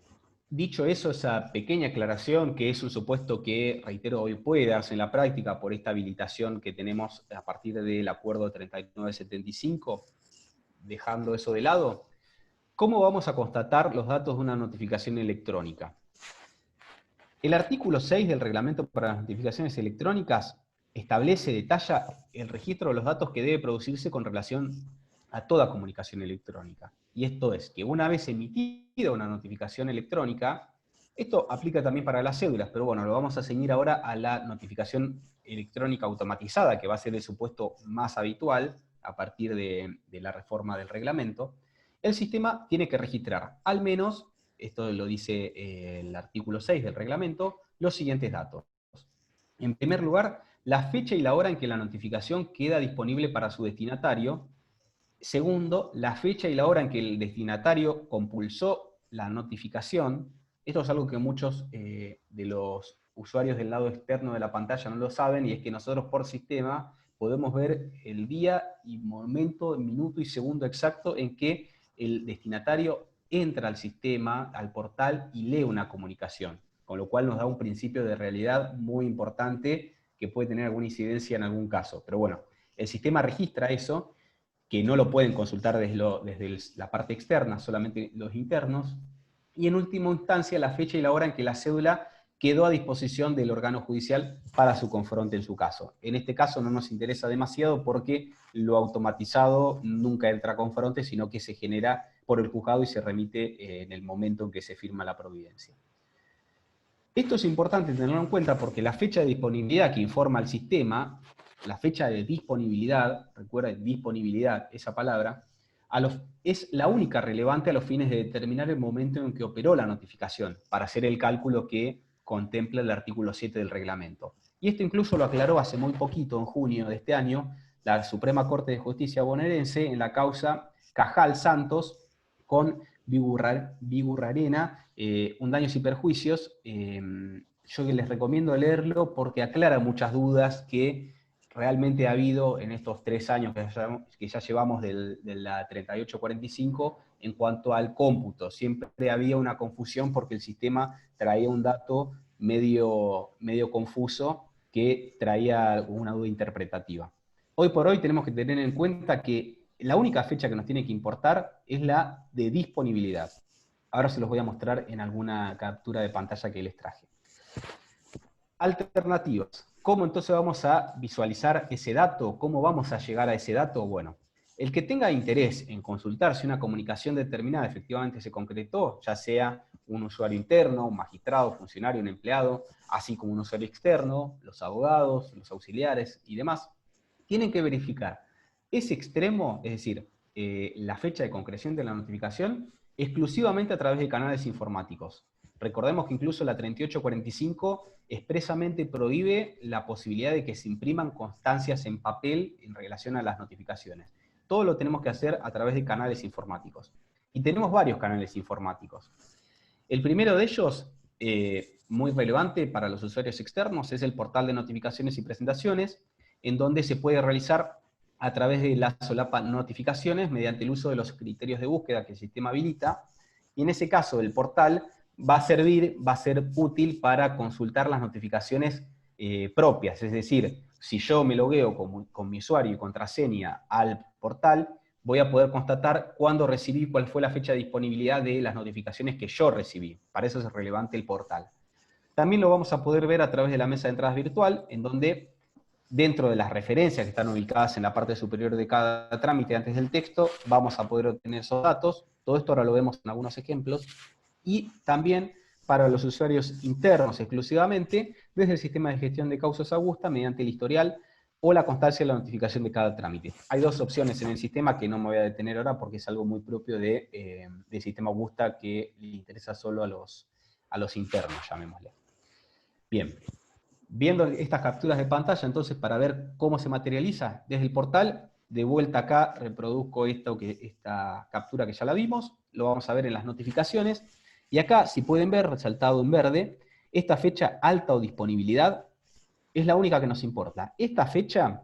Dicho eso, esa pequeña aclaración, que es un supuesto que, reitero, hoy puede darse en la práctica por esta habilitación que tenemos a partir del acuerdo 3975, dejando eso de lado, ¿cómo vamos a constatar los datos de una notificación electrónica? El artículo 6 del reglamento para las notificaciones electrónicas detalla el registro de los datos que debe producirse con relación a toda comunicación electrónica. Y esto es que una vez emitida una notificación electrónica, esto aplica también para las cédulas, pero bueno, lo vamos a ceñir ahora a la notificación electrónica automatizada, que va a ser el supuesto más habitual a partir de la reforma del reglamento. El sistema tiene que registrar al menos, esto lo dice el artículo 6 del reglamento, los siguientes datos. En primer lugar, la fecha y la hora en que la notificación queda disponible para su destinatario. Segundo, la fecha y la hora en que el destinatario compulsó la notificación. Esto es algo que muchos de los usuarios del lado externo de la pantalla no lo saben, y es que nosotros por sistema podemos ver el día y momento, minuto y segundo exacto en que el destinatario entra al sistema, al portal, y lee una comunicación, con lo cual nos da un principio de realidad muy importante que puede tener alguna incidencia en algún caso. Pero bueno, el sistema registra eso, que no lo pueden consultar desde la parte externa, solamente los internos, y en última instancia la fecha y la hora en que la cédula quedó a disposición del órgano judicial para su confronte en su caso. En este caso no nos interesa demasiado porque lo automatizado nunca entra a confronte, sino que se genera por el juzgado y se remite en el momento en que se firma la providencia. Esto es importante tenerlo en cuenta porque la fecha de disponibilidad que informa el sistema la fecha de disponibilidad, recuerda disponibilidad, esa palabra, es la única relevante a los fines de determinar el momento en que operó la notificación, para hacer el cálculo que contempla el artículo 7 del reglamento. Y esto incluso lo aclaró hace muy poquito, en junio de este año, la Suprema Corte de Justicia bonaerense en la causa Cajal Santos con Vigurrarena, un daños y perjuicios. Yo les recomiendo leerlo porque aclara muchas dudas que realmente ha habido en estos 3 años que ya llevamos de la 3845 en cuanto al cómputo. Siempre había una confusión porque el sistema traía un dato medio confuso que traía una duda interpretativa. Hoy por hoy tenemos que tener en cuenta que la única fecha que nos tiene que importar es la de disponibilidad. Ahora se los voy a mostrar en alguna captura de pantalla que les traje. Alternativas. ¿Cómo entonces vamos a visualizar ese dato? ¿Cómo vamos a llegar a ese dato? Bueno, el que tenga interés en consultar si una comunicación determinada efectivamente se concretó, ya sea un usuario interno, un magistrado, funcionario, un empleado, así como un usuario externo, los abogados, los auxiliares y demás, tienen que verificar ese extremo, es decir, la fecha de concreción de la notificación, exclusivamente a través de canales informáticos. Recordemos que incluso la 3845 expresamente prohíbe la posibilidad de que se impriman constancias en papel en relación a las notificaciones. Todo lo tenemos que hacer a través de canales informáticos. Y tenemos varios canales informáticos. El primero de ellos, muy relevante para los usuarios externos, es el portal de notificaciones y presentaciones, en donde se puede realizar a través de la solapa notificaciones mediante el uso de los criterios de búsqueda que el sistema habilita. Y en ese caso, el portal va a ser útil para consultar las notificaciones propias. Es decir, si yo me logueo con mi usuario y contraseña al portal, voy a poder constatar cuándo recibí, cuál fue la fecha de disponibilidad de las notificaciones que yo recibí. Para eso es relevante el portal. También lo vamos a poder ver a través de la mesa de entradas virtual, en donde dentro de las referencias que están ubicadas en la parte superior de cada trámite antes del texto, vamos a poder obtener esos datos. Todo esto ahora lo vemos en algunos ejemplos. Y también para los usuarios internos exclusivamente, desde el sistema de gestión de causas augusta mediante el historial o la constancia de la notificación de cada trámite. Hay dos opciones en el sistema que no me voy a detener ahora porque es algo muy propio del sistema augusta que le interesa solo a los internos, llamémosle. Bien, viendo estas capturas de pantalla, entonces, para ver cómo se materializa desde el portal, de vuelta acá reproduzco esta captura que ya la vimos, lo vamos a ver en las notificaciones, y acá, si pueden ver, resaltado en verde, esta fecha alta o disponibilidad es la única que nos importa. Esta fecha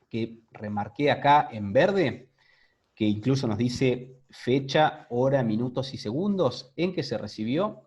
que remarqué acá en verde, que incluso nos dice fecha, hora, minutos y segundos en que se recibió,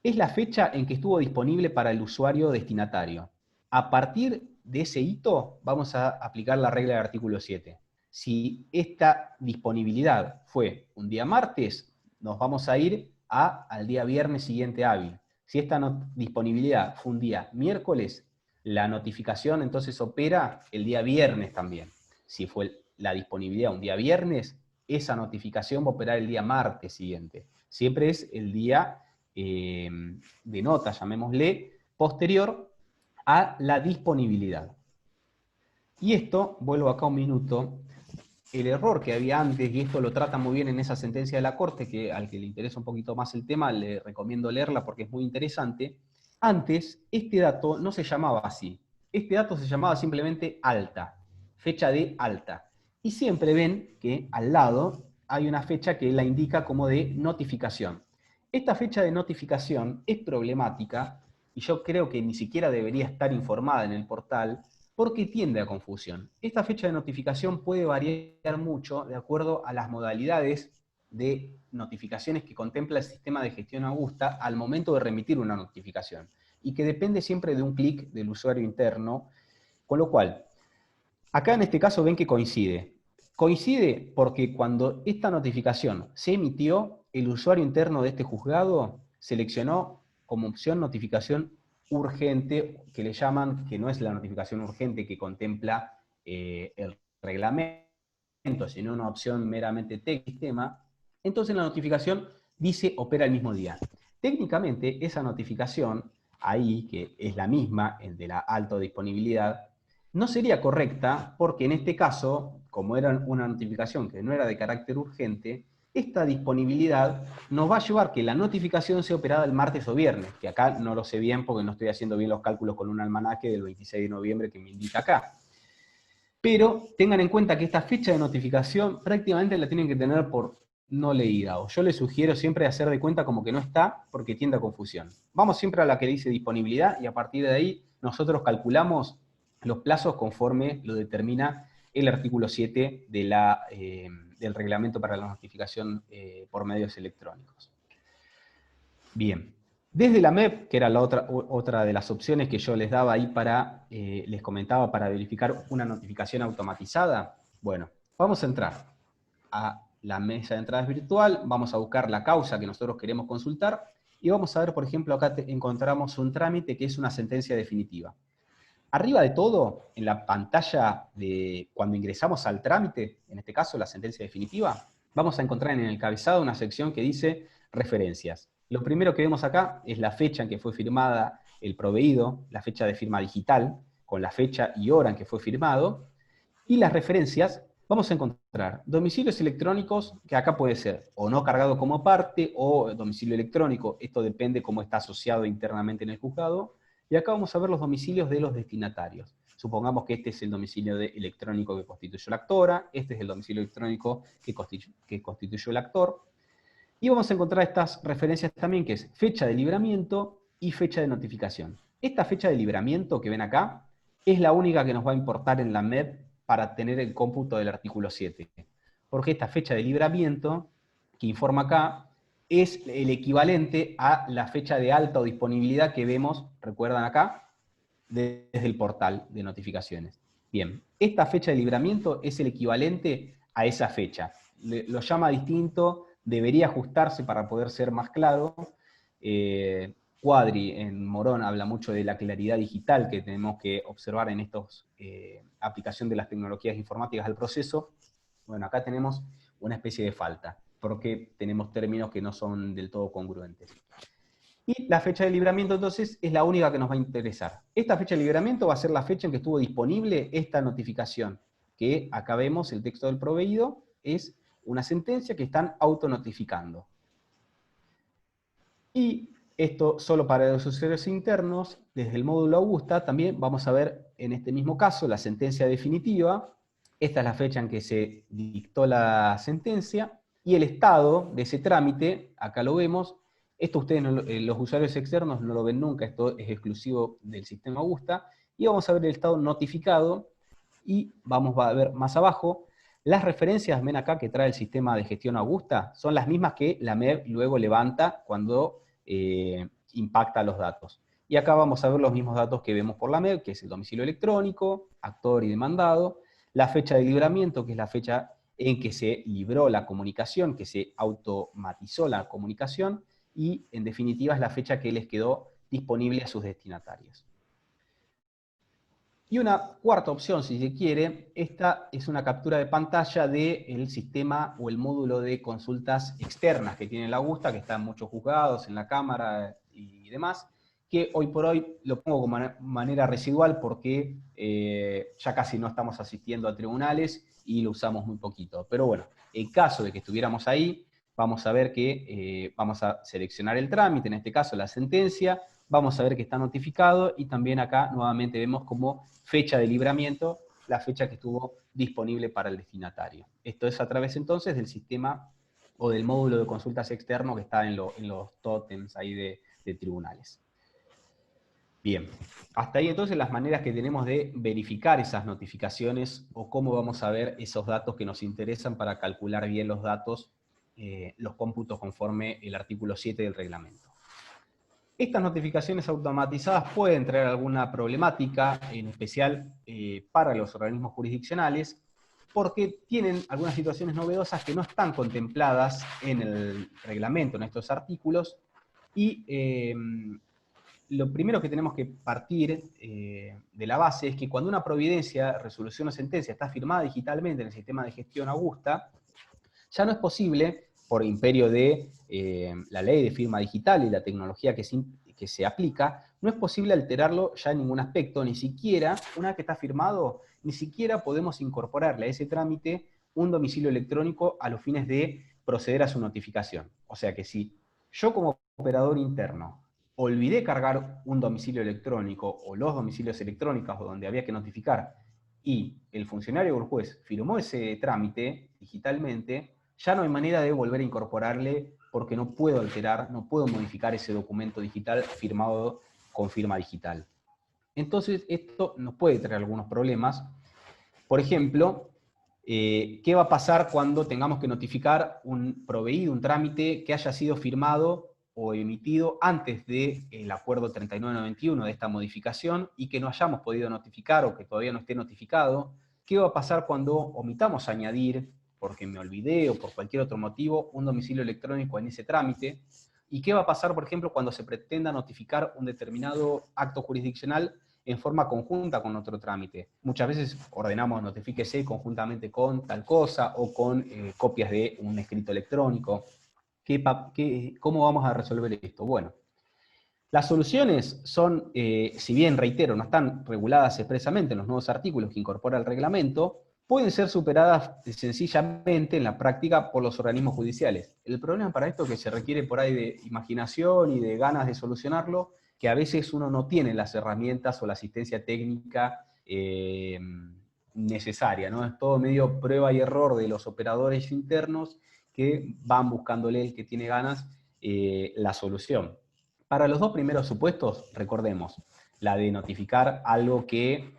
es la fecha en que estuvo disponible para el usuario destinatario. A partir de ese hito, vamos a aplicar la regla del artículo 7. Si esta disponibilidad fue un día martes, nos vamos a ir al día viernes siguiente hábil. Si esta disponibilidad fue un día miércoles, la notificación entonces opera el día viernes también. Si fue la disponibilidad un día viernes, esa notificación va a operar el día martes siguiente. Siempre es el día de nota, llamémosle, posterior a la disponibilidad. Y esto, vuelvo acá un minuto, el error que había antes, y esto lo trata muy bien en esa sentencia de la Corte, que al que le interesa un poquito más el tema, le recomiendo leerla porque es muy interesante. Antes, este dato no se llamaba así. Este dato se llamaba simplemente alta, fecha de alta. Y siempre ven que al lado hay una fecha que la indica como de notificación. Esta fecha de notificación es problemática, y yo creo que ni siquiera debería estar informada en el portal, porque tiende a confusión. Esta fecha de notificación puede variar mucho de acuerdo a las modalidades de notificaciones que contempla el sistema de gestión augusta al momento de remitir una notificación, y que depende siempre de un clic del usuario interno, con lo cual, acá en este caso ven que coincide. Coincide porque cuando esta notificación se emitió, el usuario interno de este juzgado seleccionó como opción notificación urgente, que le llaman, que no es la notificación urgente que contempla el reglamento, sino una opción meramente técnica del sistema. Entonces la notificación dice opera el mismo día. Técnicamente esa notificación, ahí, que es la misma, el de la alta disponibilidad, no sería correcta porque en este caso, como era una notificación que no era de carácter urgente, esta disponibilidad nos va a llevar que la notificación sea operada el martes o viernes, que acá no lo sé bien porque no estoy haciendo bien los cálculos con un almanaque del 26 de noviembre que me indica acá. Pero tengan en cuenta que esta fecha de notificación prácticamente la tienen que tener por no leída, o yo les sugiero siempre hacer de cuenta como que no está porque tiende a confusión. Vamos siempre a la que dice disponibilidad y a partir de ahí nosotros calculamos los plazos conforme lo determina el artículo 7 del reglamento para la notificación por medios electrónicos. Bien, desde la MEP, que era la otra de las opciones que yo les daba ahí les comentaba para verificar una notificación automatizada, bueno, vamos a entrar a la mesa de entradas virtual, vamos a buscar la causa que nosotros queremos consultar, y vamos a ver, por ejemplo, acá encontramos un trámite que es una sentencia definitiva. Arriba de todo, en la pantalla de cuando ingresamos al trámite, en este caso la sentencia definitiva, vamos a encontrar en el encabezado una sección que dice referencias. Lo primero que vemos acá es la fecha en que fue firmada el proveído, la fecha de firma digital, con la fecha y hora en que fue firmado, y las referencias, vamos a encontrar domicilios electrónicos, que acá puede ser o no cargado como parte, o domicilio electrónico, esto depende cómo está asociado internamente en el juzgado, y acá vamos a ver los domicilios de los destinatarios. Supongamos que este es el domicilio electrónico que constituyó la actora, este es el domicilio electrónico que constituyó el actor, y vamos a encontrar estas referencias también, que es fecha de libramiento y fecha de notificación. Esta fecha de libramiento que ven acá es la única que nos va a importar en la MEP para tener el cómputo del artículo 7. Porque esta fecha de libramiento que informa acá es el equivalente a la fecha de alta o disponibilidad que vemos, recuerdan acá, desde el portal de notificaciones. Bien, esta fecha de libramiento es el equivalente a esa fecha. Lo llama distinto, debería ajustarse para poder ser más claro. Cuadri en Morón habla mucho de la claridad digital que tenemos que observar en estos aplicación de las tecnologías informáticas al proceso. Bueno, acá tenemos una especie de falta, porque tenemos términos que no son del todo congruentes. Y la fecha de libramiento, entonces, es la única que nos va a interesar. Esta fecha de libramiento va a ser la fecha en que estuvo disponible esta notificación, que acá vemos el texto del proveído, es una sentencia que están autonotificando. Y esto solo para los usuarios internos, desde el módulo Augusta, también vamos a ver en este mismo caso la sentencia definitiva. Esta es la fecha en que se dictó la sentencia, y el estado de ese trámite, acá lo vemos. Esto ustedes, los usuarios externos, no lo ven nunca, esto es exclusivo del sistema Augusta, y vamos a ver el estado notificado, y vamos a ver más abajo, las referencias, ven acá, que trae el sistema de gestión Augusta, son las mismas que la MEP luego levanta cuando impacta los datos. Y acá vamos a ver los mismos datos que vemos por la MEP, que es el domicilio electrónico, actor y demandado, la fecha de libramiento, que es la fecha en que se libró la comunicación, que se automatizó la comunicación, y en definitiva es la fecha que les quedó disponible a sus destinatarios. Y una cuarta opción, si se quiere, esta es una captura de pantalla del sistema o el módulo de consultas externas que tiene la Augusta, que está en muchos juzgados, en la Cámara y demás, que hoy por hoy lo pongo como manera residual porque ya casi no estamos asistiendo a tribunales y lo usamos muy poquito. Pero bueno, en caso de que estuviéramos ahí, vamos a ver que vamos a seleccionar el trámite, en este caso la sentencia, vamos a ver que está notificado, y también acá nuevamente vemos como fecha de libramiento, la fecha que estuvo disponible para el destinatario. Esto es a través entonces del sistema o del módulo de consultas externo que está en los tótems ahí de tribunales. Bien, hasta ahí entonces las maneras que tenemos de verificar esas notificaciones o cómo vamos a ver esos datos que nos interesan para calcular bien los datos, los cómputos conforme el artículo 7 del reglamento. Estas notificaciones automatizadas pueden traer alguna problemática, en especial para los organismos jurisdiccionales, porque tienen algunas situaciones novedosas que no están contempladas en el reglamento, en estos artículos, y lo primero que tenemos que partir de la base es que cuando una providencia, resolución o sentencia está firmada digitalmente en el sistema de gestión Augusta, ya no es posible, por imperio de la ley de firma digital y la tecnología que se aplica, no es posible alterarlo ya en ningún aspecto, ni siquiera, una vez que está firmado, ni siquiera podemos incorporarle a ese trámite un domicilio electrónico a los fines de proceder a su notificación. O sea que si yo como operador interno olvidé cargar un domicilio electrónico o los domicilios electrónicos o donde había que notificar y el funcionario o el juez firmó ese trámite digitalmente, ya no hay manera de volver a incorporarle porque no puedo alterar, no puedo modificar ese documento digital firmado con firma digital. Entonces, esto nos puede traer algunos problemas. Por ejemplo, ¿qué va a pasar cuando tengamos que notificar un proveído, un trámite que haya sido firmado o emitido antes del acuerdo 3991 de esta modificación y que no hayamos podido notificar o que todavía no esté notificado? ¿Qué va a pasar cuando omitamos añadir, porque me olvidé o por cualquier otro motivo, un domicilio electrónico en ese trámite? ¿Y qué va a pasar, por ejemplo, cuando se pretenda notificar un determinado acto jurisdiccional en forma conjunta con otro trámite? Muchas veces ordenamos notifíquese conjuntamente con tal cosa o con copias de un escrito electrónico. ¿Cómo vamos a resolver esto? Bueno, las soluciones son, si bien, reitero, no están reguladas expresamente en los nuevos artículos que incorpora el reglamento, pueden ser superadas sencillamente en la práctica por los organismos judiciales. El problema para esto es que se requiere por ahí de imaginación y de ganas de solucionarlo, que a veces uno no tiene las herramientas o la asistencia técnica necesaria, ¿no? Es todo medio prueba y error de los operadores internos que van buscándole, el que tiene ganas, la solución. Para los dos primeros supuestos, recordemos, la de notificar algo que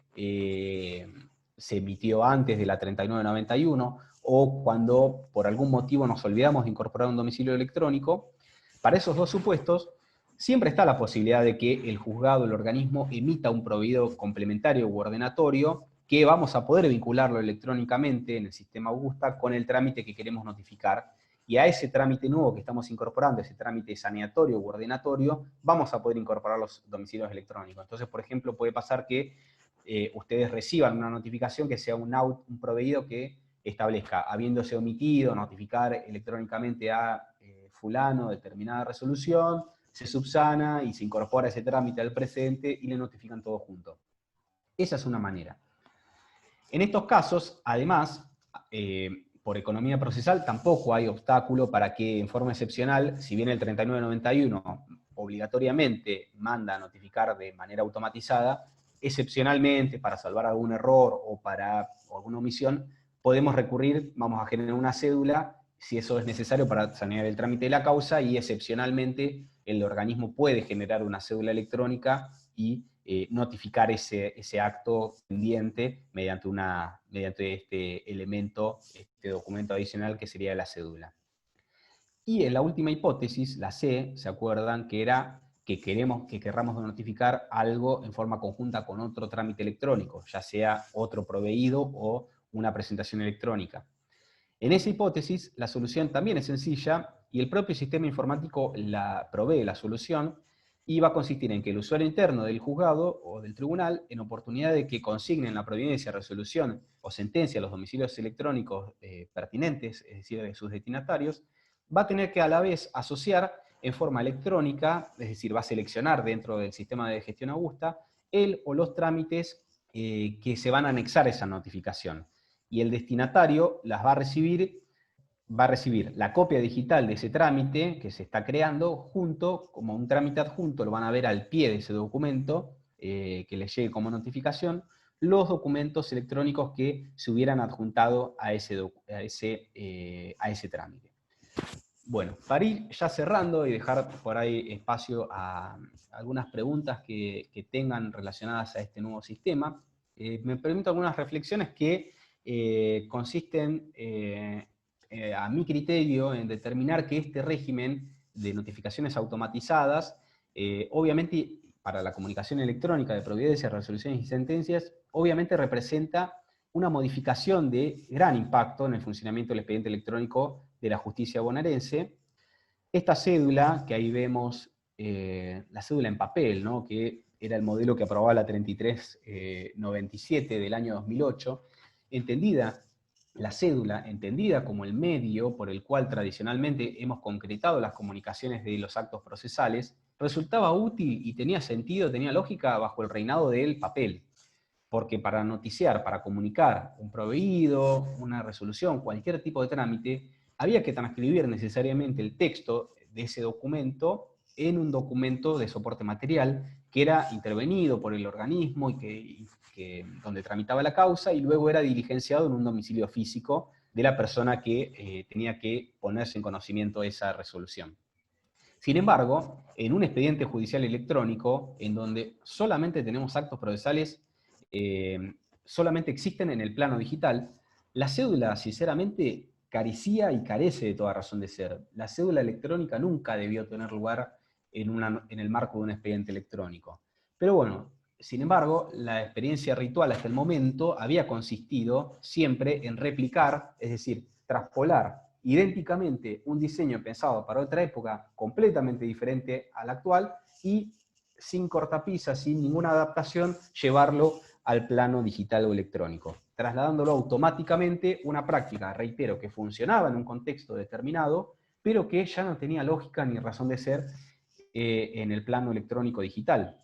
se emitió antes de la 3991 o cuando por algún motivo nos olvidamos de incorporar un domicilio electrónico, para esos dos supuestos siempre está la posibilidad de que el juzgado, el organismo, emita un proveído complementario u ordenatorio que vamos a poder vincularlo electrónicamente en el sistema Augusta con el trámite que queremos notificar, y a ese trámite nuevo que estamos incorporando, ese trámite saneatorio u ordenatorio, vamos a poder incorporar los domicilios electrónicos. Entonces, por ejemplo, puede pasar que ustedes reciban una notificación que sea un proveído que establezca, habiéndose omitido, notificar electrónicamente a fulano determinada resolución, se subsana y se incorpora ese trámite al presente y le notifican todo junto. Esa es una manera. En estos casos, además, por economía procesal, tampoco hay obstáculo para que en forma excepcional, si bien el 3991 obligatoriamente manda a notificar de manera automatizada, excepcionalmente, para salvar algún error o para alguna omisión, podemos recurrir, vamos a generar una cédula, si eso es necesario para sanear el trámite de la causa, y excepcionalmente el organismo puede generar una cédula electrónica y notificar ese acto pendiente mediante este elemento, este documento adicional que sería la cédula. Y en la última hipótesis, la C, ¿se acuerdan? Que era que querramos notificar algo en forma conjunta con otro trámite electrónico, ya sea otro proveído o una presentación electrónica. En esa hipótesis, la solución también es sencilla y el propio sistema informático la provee la solución, y va a consistir en que el usuario interno del juzgado o del tribunal, en oportunidad de que consignen la providencia, resolución o sentencia a los domicilios electrónicos pertinentes, es decir, de sus destinatarios, va a tener que a la vez asociar en forma electrónica, es decir, va a seleccionar dentro del sistema de gestión Augusta el o los trámites que se van a anexar a esa notificación. Y el destinatario las va a recibir la copia digital de ese trámite que se está creando junto, como un trámite adjunto, lo van a ver al pie de ese documento que les llegue como notificación, los documentos electrónicos que se hubieran adjuntado a ese trámite. Bueno, para ir ya cerrando y dejar por ahí espacio a algunas preguntas que tengan relacionadas a este nuevo sistema, me permito algunas reflexiones que consisten, a mi criterio, en determinar que este régimen de notificaciones automatizadas, obviamente para la comunicación electrónica de providencias, resoluciones y sentencias, obviamente representa una modificación de gran impacto en el funcionamiento del expediente electrónico de la justicia bonaerense. Esta cédula, que ahí vemos la cédula en papel, ¿no?, que era el modelo que aprobaba la 3397 del año 2008, la cédula entendida como el medio por el cual tradicionalmente hemos concretado las comunicaciones de los actos procesales, resultaba útil y tenía sentido, tenía lógica bajo el reinado del papel. Porque para noticiar, para comunicar un proveído, una resolución, cualquier tipo de trámite, había que transcribir necesariamente el texto de ese documento en un documento de soporte material que era intervenido por el organismo donde tramitaba la causa y luego era diligenciado en un domicilio físico de la persona que tenía que ponerse en conocimiento de esa resolución. Sin embargo, en un expediente judicial electrónico, en donde solamente tenemos actos procesales, solamente existen en el plano digital, la cédula, sinceramente, carecía y carece de toda razón de ser. La cédula electrónica nunca debió tener lugar en el marco de un expediente electrónico. Pero bueno, sin embargo, la experiencia ritual hasta el momento había consistido siempre en replicar, es decir, traspolar idénticamente un diseño pensado para otra época completamente diferente a la actual y sin cortapisas, sin ninguna adaptación, llevarlo al plano digital o electrónico, trasladándolo automáticamente una práctica, reitero, que funcionaba en un contexto determinado, pero que ya no tenía lógica ni razón de ser en el plano electrónico digital.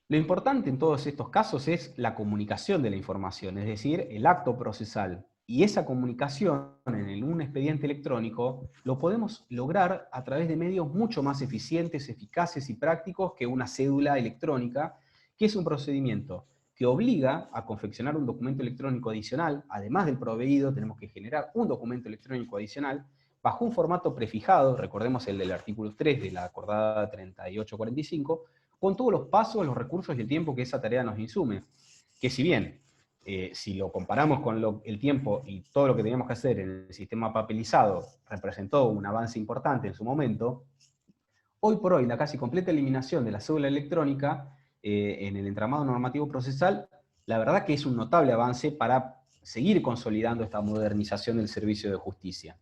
Lo importante en todos estos casos es la comunicación de la información, es decir, el acto procesal. Y esa comunicación en un expediente electrónico lo podemos lograr a través de medios mucho más eficientes, eficaces y prácticos que una cédula electrónica, que es un procedimiento que obliga a confeccionar un documento electrónico adicional. Además del proveído, tenemos que generar un documento electrónico adicional bajo un formato prefijado, recordemos el del artículo 3 de la acordada 3845, con todos los pasos, los recursos y el tiempo que esa tarea nos insume. Que si bien, si lo comparamos con el tiempo y todo lo que teníamos que hacer en el sistema papelizado representó un avance importante en su momento, hoy por hoy la casi completa eliminación de la cédula electrónica en el entramado normativo procesal, la verdad que es un notable avance para seguir consolidando esta modernización del servicio de justicia.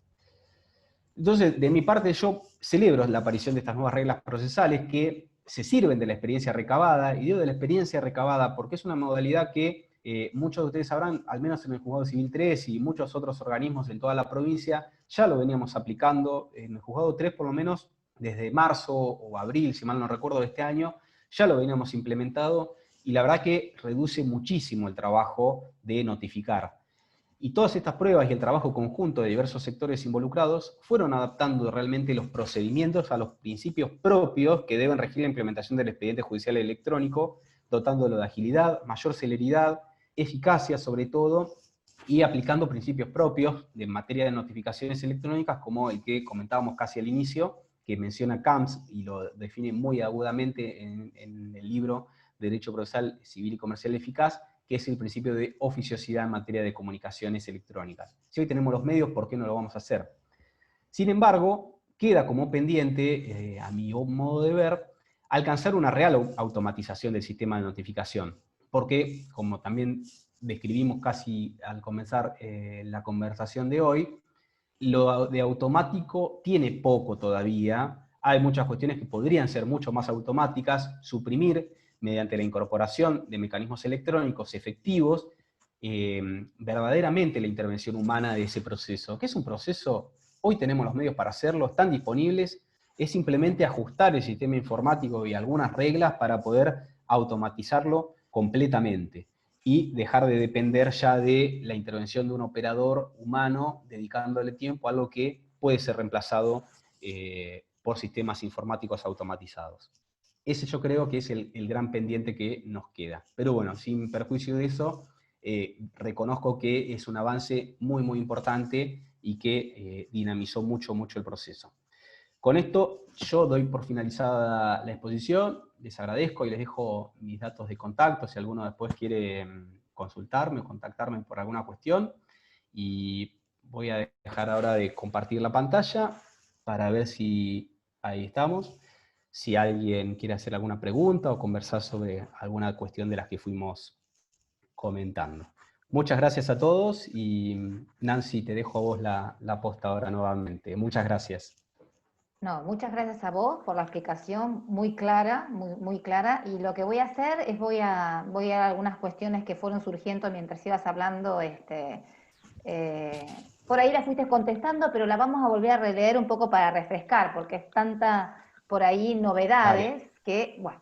Entonces, de mi parte, yo celebro la aparición de estas nuevas reglas procesales que se sirven de la experiencia recabada, y digo de la experiencia recabada porque es una modalidad que muchos de ustedes sabrán, al menos en el Juzgado Civil 3 y muchos otros organismos en toda la provincia, ya lo veníamos aplicando. En el Juzgado 3, por lo menos, desde marzo o abril, si mal no recuerdo, de este año, ya lo veníamos implementado, y la verdad que reduce muchísimo el trabajo de notificar. Y todas estas pruebas y el trabajo conjunto de diversos sectores involucrados fueron adaptando realmente los procedimientos a los principios propios que deben regir la implementación del expediente judicial electrónico, dotándolo de agilidad, mayor celeridad, eficacia sobre todo, y aplicando principios propios de materia de notificaciones electrónicas, como el que comentábamos casi al inicio, que menciona Camps y lo define muy agudamente en el libro Derecho Procesal Civil y Comercial Eficaz, que es el principio de oficiosidad en materia de comunicaciones electrónicas. Si hoy tenemos los medios, ¿por qué no lo vamos a hacer? Sin embargo, queda como pendiente, a mi modo de ver, alcanzar una real automatización del sistema de notificación. Porque, como también describimos casi al comenzar la conversación de hoy, lo de automático tiene poco todavía. Hay muchas cuestiones que podrían ser mucho más automáticas, suprimir mediante la incorporación de mecanismos electrónicos efectivos, verdaderamente la intervención humana de ese proceso, que es un proceso, hoy tenemos los medios para hacerlo, están disponibles, es simplemente ajustar el sistema informático y algunas reglas para poder automatizarlo completamente y dejar de depender ya de la intervención de un operador humano dedicándole tiempo a algo que puede ser reemplazado por sistemas informáticos automatizados. Ese yo creo que es el gran pendiente que nos queda. Pero bueno, sin perjuicio de eso, reconozco que es un avance muy, muy importante y que dinamizó mucho, mucho el proceso. Con esto yo doy por finalizada la exposición, les agradezco y les dejo mis datos de contacto si alguno después quiere consultarme o contactarme por alguna cuestión. Y voy a dejar ahora de compartir la pantalla para ver si ahí estamos. Si alguien quiere hacer alguna pregunta o conversar sobre alguna cuestión de las que fuimos comentando. Muchas gracias a todos y Nancy, te dejo a vos la posta ahora nuevamente. Muchas gracias. No, muchas gracias a vos por la explicación muy clara, muy clara. Y lo que voy a hacer es voy a algunas cuestiones que fueron surgiendo mientras ibas hablando. Por ahí las fuiste contestando, pero la vamos a volver a releer un poco para refrescar, porque es tanta por ahí novedades que, bueno.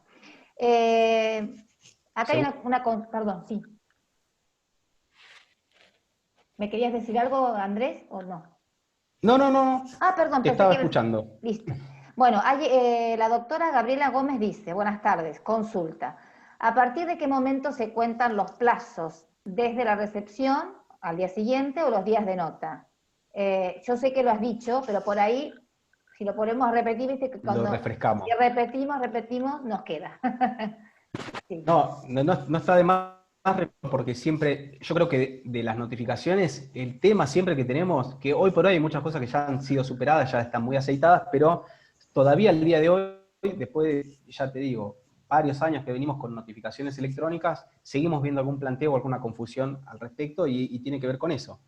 Acá hay perdón, sí. ¿Me querías decir algo, Andrés, o no? No, no, no, Ah, perdón, te pensé estaba que... escuchando. Listo. Bueno, la doctora Gabriela Gómez dice, buenas tardes, consulta. ¿A partir de qué momento se cuentan los plazos? ¿Desde la recepción al día siguiente o los días de nota? Yo sé que lo has dicho, pero por ahí, si lo ponemos a repetir, viste que Lo cuando refrescamos. si repetimos, nos queda. Sí. No está de más porque siempre, yo creo que de las notificaciones, el tema siempre que tenemos, que hoy por hoy hay muchas cosas que ya han sido superadas, ya están muy aceitadas, pero todavía al día de hoy, después de, ya te digo, varios años que venimos con notificaciones electrónicas, seguimos viendo algún planteo o alguna confusión al respecto y tiene que ver con eso.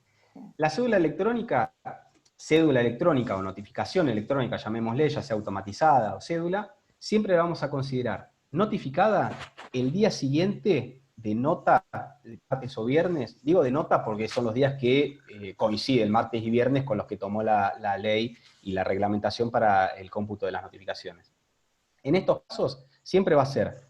La cédula electrónica o notificación electrónica, llamémosle, ya sea automatizada o cédula, siempre la vamos a considerar notificada el día siguiente de nota, martes o viernes. Digo de nota porque son los días que coinciden, martes y viernes, con los que tomó la ley y la reglamentación para el cómputo de las notificaciones. En estos casos, siempre va a ser,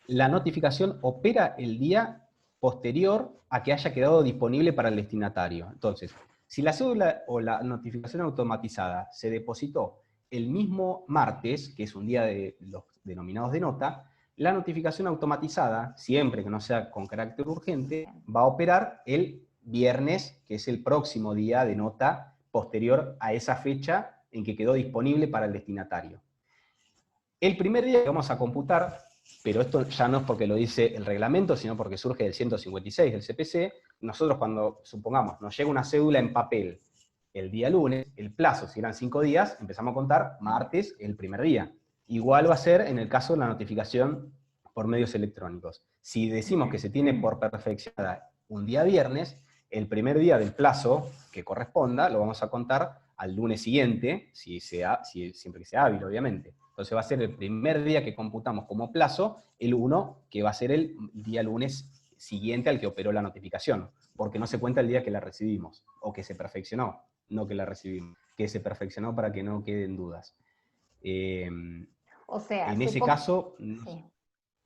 la notificación opera el día posterior a que haya quedado disponible para el destinatario. Entonces, si la cédula o la notificación automatizada se depositó el mismo martes, que es un día de los denominados de nota, la notificación automatizada, siempre que no sea con carácter urgente, va a operar el viernes, que es el próximo día de nota posterior a esa fecha en que quedó disponible para el destinatario. El primer día que vamos a computar, pero esto ya no es porque lo dice el reglamento, sino porque surge del 156 del CPC, nosotros cuando, supongamos, nos llega una cédula en papel el día lunes, el plazo, si eran 5 días, empezamos a contar martes, el primer día. Igual va a ser en el caso de la notificación por medios electrónicos. Si decimos que se tiene por perfeccionada un día viernes, el primer día del plazo que corresponda lo vamos a contar al lunes siguiente, siempre que sea hábil, obviamente. Entonces va a ser el primer día que computamos como plazo, el 1, que va a ser el día lunes siguiente al que operó la notificación, porque no se cuenta el día que la recibimos, o que se perfeccionó, no que la recibimos, que se perfeccionó para que no queden dudas. O sea, en ese caso,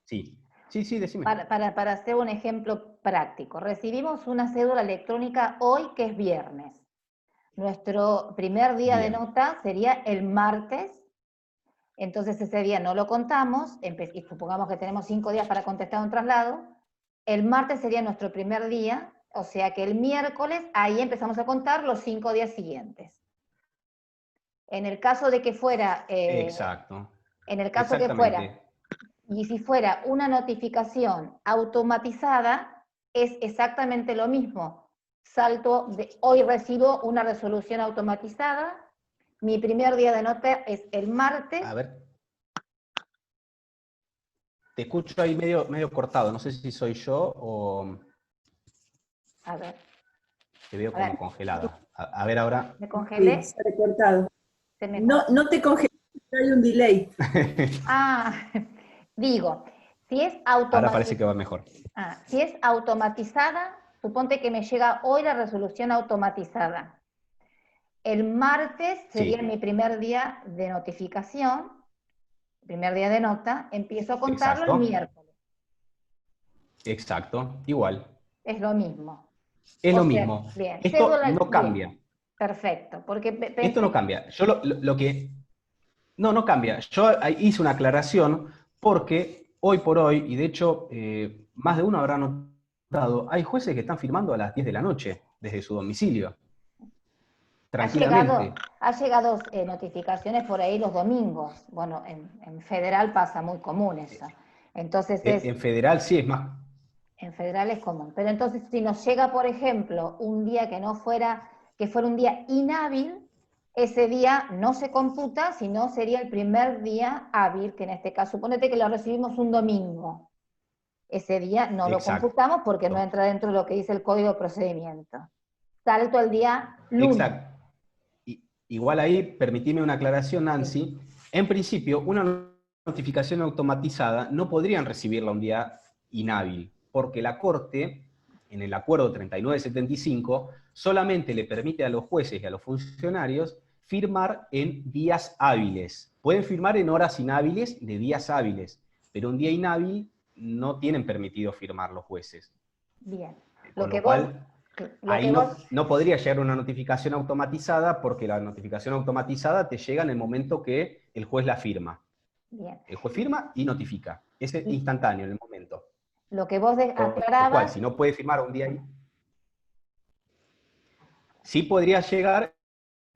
sí. Sí, decime. Para hacer un ejemplo práctico, recibimos una cédula electrónica hoy que es viernes. Nuestro primer día de nota sería el martes, entonces ese día no lo contamos, y supongamos que tenemos 5 días para contestar un traslado, el martes sería nuestro primer día, o sea que el miércoles ahí empezamos a contar los 5 días siguientes. En el caso de que fuera... Exacto. En el caso que fuera... Y si fuera una notificación automatizada, es exactamente lo mismo. Hoy recibo una resolución automatizada, mi primer día de nota es el martes. A ver. Te escucho ahí medio cortado, no sé si soy yo o... A ver. Te veo como congelada. A ver ahora. ¿Me congelé? Sí, se ha recortado. No, no te congelé, hay un delay. Digo, si es Ahora parece que va mejor. si es automatizada, suponte que me llega hoy la resolución automatizada. El martes sería mi primer día de notificación, primer día de nota, empiezo a contarlo el miércoles. Exacto, igual. Es lo mismo. Es lo mismo. Bien. Esto no cambia. Bien. Perfecto, porque Esto no cambia. Yo lo que... No cambia. Yo hice una aclaración porque hoy por hoy, y de hecho más de uno habrá notado, hay jueces que están firmando a las 10 de la noche desde su domicilio. Tranquilamente. Ha llegado notificaciones por ahí los domingos. Bueno, en federal pasa muy común eso. Entonces En federal sí es más. En federal es común. Pero entonces, si nos llega, por ejemplo, un día que fuera un día inhábil, ese día no se computa, sino sería el primer día hábil, que en este caso, suponete que lo recibimos un domingo. Ese día no lo computamos porque no entra dentro de lo que dice el Código de Procedimiento. Salto al día lunes. Exacto. Igual ahí, permitime una aclaración, Nancy. En principio, una notificación automatizada no podrían recibirla un día inhábil, porque la Corte, en el acuerdo 3975, solamente le permite a los jueces y a los funcionarios firmar en días hábiles. Pueden firmar en horas inhábiles de días hábiles, pero un día inhábil no tienen permitido firmar los jueces. Bien. Con lo cual, ahí vos... no podría llegar una notificación automatizada, porque la notificación automatizada te llega en el momento que el juez la firma. Bien. El juez firma y notifica. Es instantáneo en el momento. Lo que vos Con lo aclarabas... cual, si no puede firmar un día ahí, sí podría llegar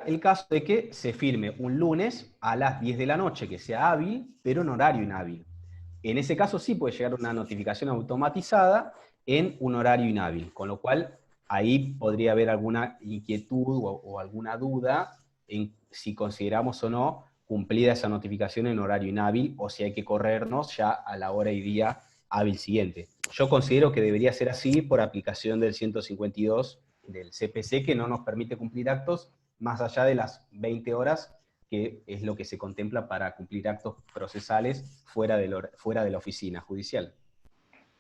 el caso de que se firme un lunes a las 10 de la noche, que sea hábil, pero en horario inhábil. En ese caso sí puede llegar una notificación automatizada en un horario inhábil, con lo cual ahí podría haber alguna inquietud o alguna duda en si consideramos o no cumplida esa notificación en horario inhábil o si hay que corrernos ya a la hora y día hábil siguiente. Yo considero que debería ser así por aplicación del 152 del CPC, que no nos permite cumplir actos más allá de las 20 horas, que es lo que se contempla para cumplir actos procesales fuera de la oficina judicial.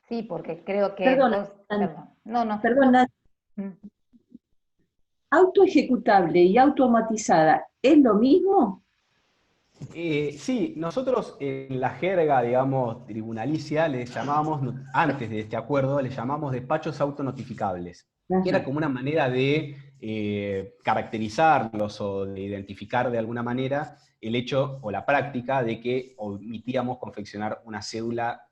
Sí, porque creo que Perdona, vos... Perdón. No. perdona, Mm. autoejecutable y automatizada, ¿es lo mismo? Sí, nosotros en la jerga, digamos, tribunalicia, le llamábamos, antes de este acuerdo, le llamamos despachos autonotificables, que era Ajá. como una manera de caracterizarlos o de identificar de alguna manera el hecho o la práctica de que omitíamos confeccionar una cédula,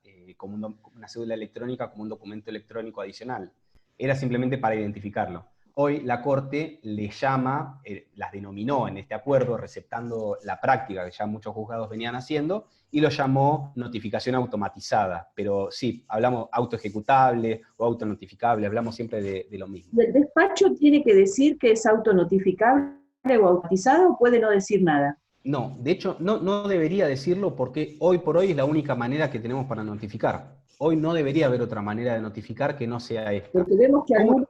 una cédula electrónica como un documento electrónico adicional. Era simplemente para identificarlo. Hoy la Corte le llama, las denominó en este acuerdo, receptando la práctica que ya muchos juzgados venían haciendo, y lo llamó notificación automatizada. Pero sí, hablamos autoejecutable o autonotificable, hablamos siempre de lo mismo. ¿El despacho tiene que decir que es autonotificable o automatizado o puede no decir nada? No, de hecho, no debería decirlo porque hoy por hoy es la única manera que tenemos para notificar. Hoy no debería haber otra manera de notificar que no sea esta. Porque vemos que ¿Cómo? algunos...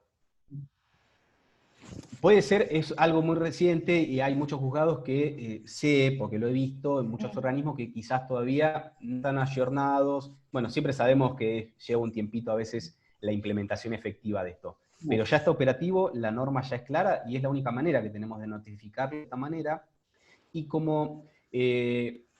Puede ser, es algo muy reciente y hay muchos juzgados que sé, porque lo he visto en muchos organismos que quizás todavía no están ayornados. Bueno, siempre sabemos que lleva un tiempito a veces la implementación efectiva de esto. Pero ya está operativo, la norma ya es clara y es la única manera que tenemos de notificar de esta manera. Y como,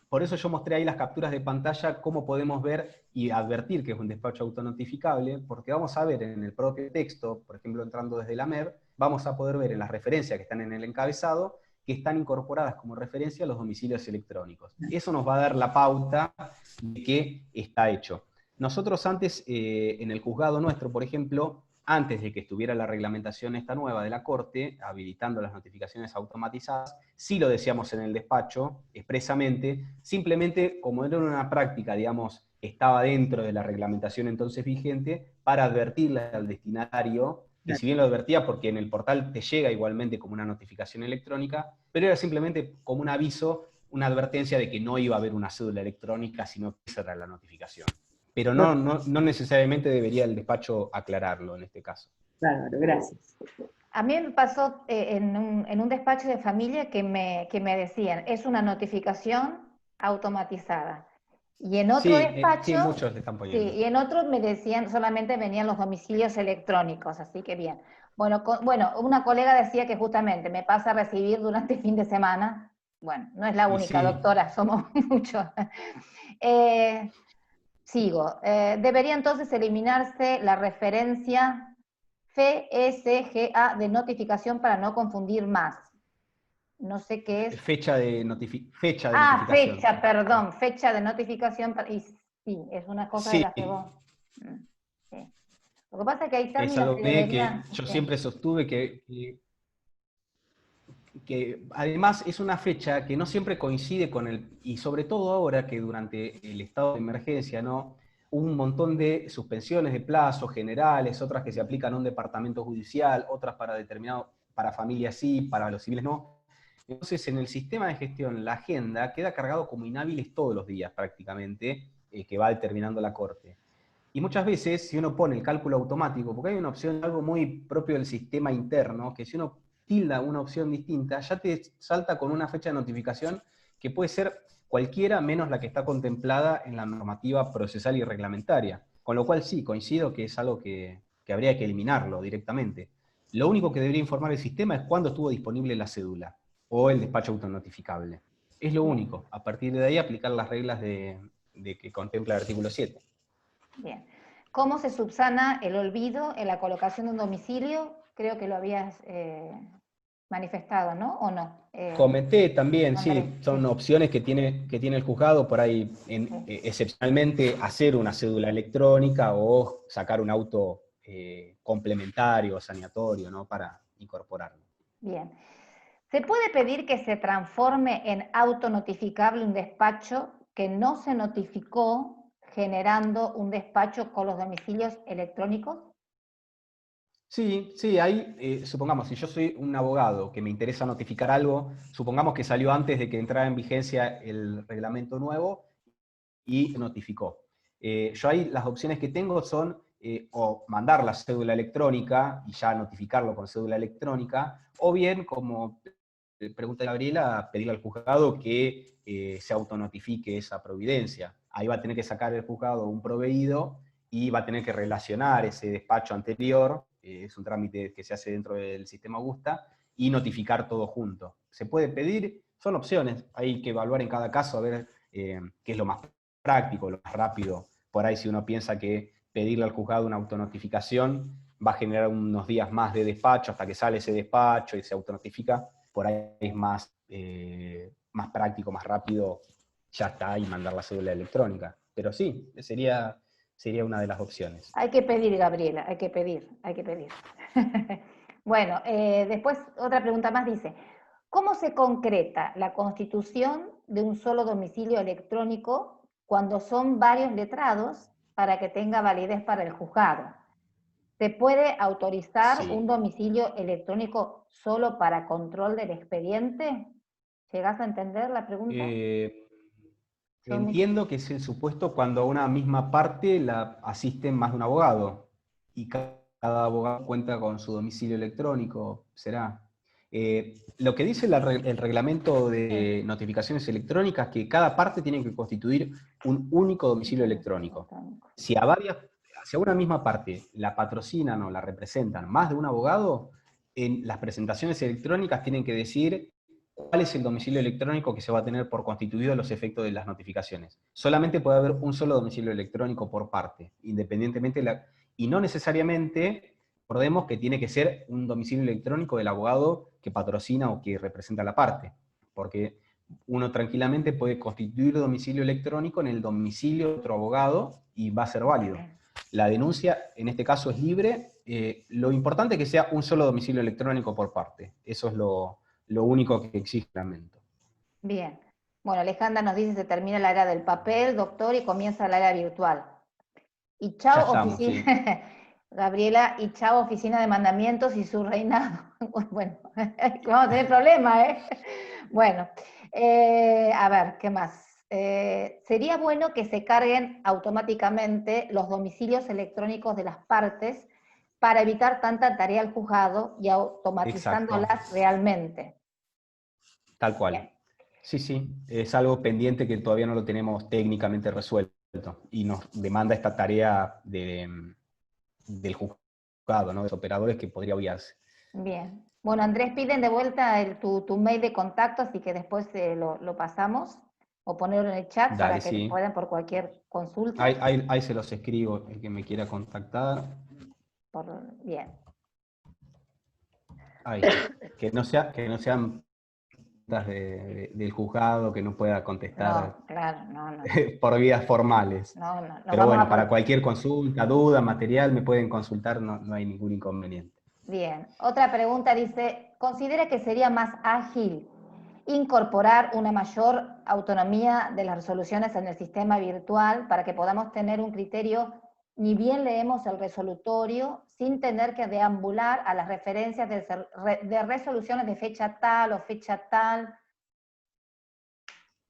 por eso yo mostré ahí las capturas de pantalla, cómo podemos ver y advertir que es un despacho autonotificable, porque vamos a ver en el propio texto, por ejemplo, entrando desde la MER, vamos a poder ver en las referencias que están en el encabezado, que están incorporadas como referencia los domicilios electrónicos. Eso nos va a dar la pauta de que está hecho. Nosotros antes, en el juzgado nuestro, por ejemplo, antes de que estuviera la reglamentación esta nueva de la Corte, habilitando las notificaciones automatizadas, sí lo decíamos en el despacho, expresamente, simplemente como era una práctica, digamos, estaba dentro de la reglamentación entonces vigente, para advertirle al destinatario, que si bien lo advertía porque en el portal te llega igualmente como una notificación electrónica, pero era simplemente como un aviso, una advertencia de que no iba a haber una cédula electrónica, sino que esa era la notificación. Pero no necesariamente debería el despacho aclararlo en este caso. Claro, gracias. A mí me pasó en un despacho de familia que me decían, es una notificación automatizada. Y en otro Sí, despacho, muchos le están sí, poniendo. y en otro me decían, solamente venían los domicilios electrónicos, así que bien. Bueno, una colega decía que justamente me pasa a recibir durante el fin de semana. Bueno, no es la Y única, sí, doctora, somos muchos. Sigo. Debería entonces eliminarse la referencia FSGA de notificación para no confundir más. No sé qué es. fecha de notificación. Fecha, perdón, fecha de notificación. Y sí, es una cosa de Sí, las que vos... Sí. Lo que pasa es que hay es términos algo que que deberían... yo Sí. siempre sostuve que además es una fecha que no siempre coincide con y sobre todo ahora que durante el estado de emergencia, ¿no? Hubo un montón de suspensiones de plazos generales, otras que se aplican a un departamento judicial, otras para familias sí, para los civiles no. Entonces, en el sistema de gestión, la agenda queda cargado como inhábiles todos los días prácticamente, que va determinando la Corte. Y muchas veces, si uno pone el cálculo automático, porque hay una opción, algo muy propio del sistema interno, que si uno tilda una opción distinta, ya te salta con una fecha de notificación que puede ser cualquiera menos la que está contemplada en la normativa procesal y reglamentaria. Con lo cual sí, coincido que es algo que habría que eliminarlo directamente. Lo único que debería informar el sistema es cuándo estuvo disponible la cédula. o el despacho autonotificable. Es lo único. A partir de ahí aplicar las reglas de que contempla el artículo 7. Bien. ¿Cómo se subsana el olvido en la colocación de un domicilio? Creo que lo habías manifestado, ¿no? ¿O no? Comenté también, Andrés, sí, son sí, opciones que tiene el juzgado por ahí, excepcionalmente hacer una cédula electrónica o sacar un auto complementario, saneatorio, ¿no? Para incorporarlo. bien. ¿Se puede pedir que se transforme en autonotificable un despacho que no se notificó generando un despacho con los domicilios electrónicos? Sí, sí, ahí, supongamos, si yo soy un abogado que me interesa notificar algo, supongamos que salió antes de que entrara en vigencia el reglamento nuevo y notificó. Yo ahí las opciones que tengo son o mandar la cédula electrónica y ya notificarlo con cédula electrónica, o bien, como pregunta Gabriela, pedirle al juzgado que se autonotifique esa providencia. Ahí va a tener que sacar el juzgado un proveído y va a tener que relacionar ese despacho anterior, es un trámite que se hace dentro del sistema Augusta, y notificar todo junto. Se puede pedir, son opciones, hay que evaluar en cada caso a ver qué es lo más práctico, lo más rápido. Por ahí si uno piensa que pedirle al juzgado una autonotificación va a generar unos días más de despacho hasta que sale ese despacho y se autonotifica, por ahí es más, más práctico, más rápido, ya está, y mandar la cédula electrónica. Pero sí, sería una de las opciones. Hay que pedir, Gabriela, hay que pedir, hay que pedir. Bueno, después otra pregunta más dice, ¿cómo se concreta la constitución de un solo domicilio electrónico cuando son varios letrados para que tenga validez para el juzgado? ¿Se puede autorizar un Sí. domicilio electrónico solo para control del expediente? ¿Llegás a entender la pregunta? Son muchas. Entiendo que es el supuesto cuando a una misma parte la asiste más de un abogado y cada abogado cuenta con su domicilio electrónico, será. Lo que dice el reglamento de notificaciones electrónicas es que cada parte tiene que constituir un único domicilio electrónico. Si si a una misma parte la patrocinan o la representan más de un abogado, en las presentaciones electrónicas tienen que decir cuál es el domicilio electrónico que se va a tener por constituido a los efectos de las notificaciones. Solamente puede haber un solo domicilio electrónico por parte, independientemente y no necesariamente, recordemos que tiene que ser un domicilio electrónico del abogado que patrocina o que representa a la parte, porque uno tranquilamente puede constituir domicilio electrónico en el domicilio de otro abogado y va a ser válido. La denuncia, en este caso, es libre. Lo importante es que sea un solo domicilio electrónico por parte. Eso es lo único que exige el reglamento. Bien. Bueno, Alejandra nos dice que se termina la era del papel, doctor, y comienza la era virtual. Y Ya chao estamos, oficina, sí. Gabriela, y chao oficina de mandamientos y su reinado. Bueno, vamos a tener problemas, ¿eh? Bueno, a ver, ¿qué más? Sería bueno que se carguen automáticamente los domicilios electrónicos de las partes para evitar tanta tarea al juzgado y Exacto, automatizándolas realmente. tal cual. Bien. Sí, sí, es algo pendiente que todavía no lo tenemos técnicamente resuelto y nos demanda esta tarea del juzgado, ¿no? De los operadores que podría obviarse. Bien. Bueno, Andrés, piden de vuelta tu mail de contacto, así que después lo pasamos o ponerlo en el chat para Dale, que sí. puedan por cualquier consulta. Ahí se los escribo, el que me quiera contactar. Bien. Ahí está. Que no sean preguntas del juzgado, que no pueda contestar No, claro, no, no. por vías formales. No, no, no Pero vamos bueno, a para poner. cualquier consulta, duda, material, me pueden consultar, no hay ningún inconveniente. Bien. Otra pregunta dice, ¿considera que sería más ágil incorporar una mayor autonomía de las resoluciones en el sistema virtual para que podamos tener un criterio, ni bien leemos el resolutorio, sin tener que deambular a las referencias de resoluciones de fecha tal o fecha tal?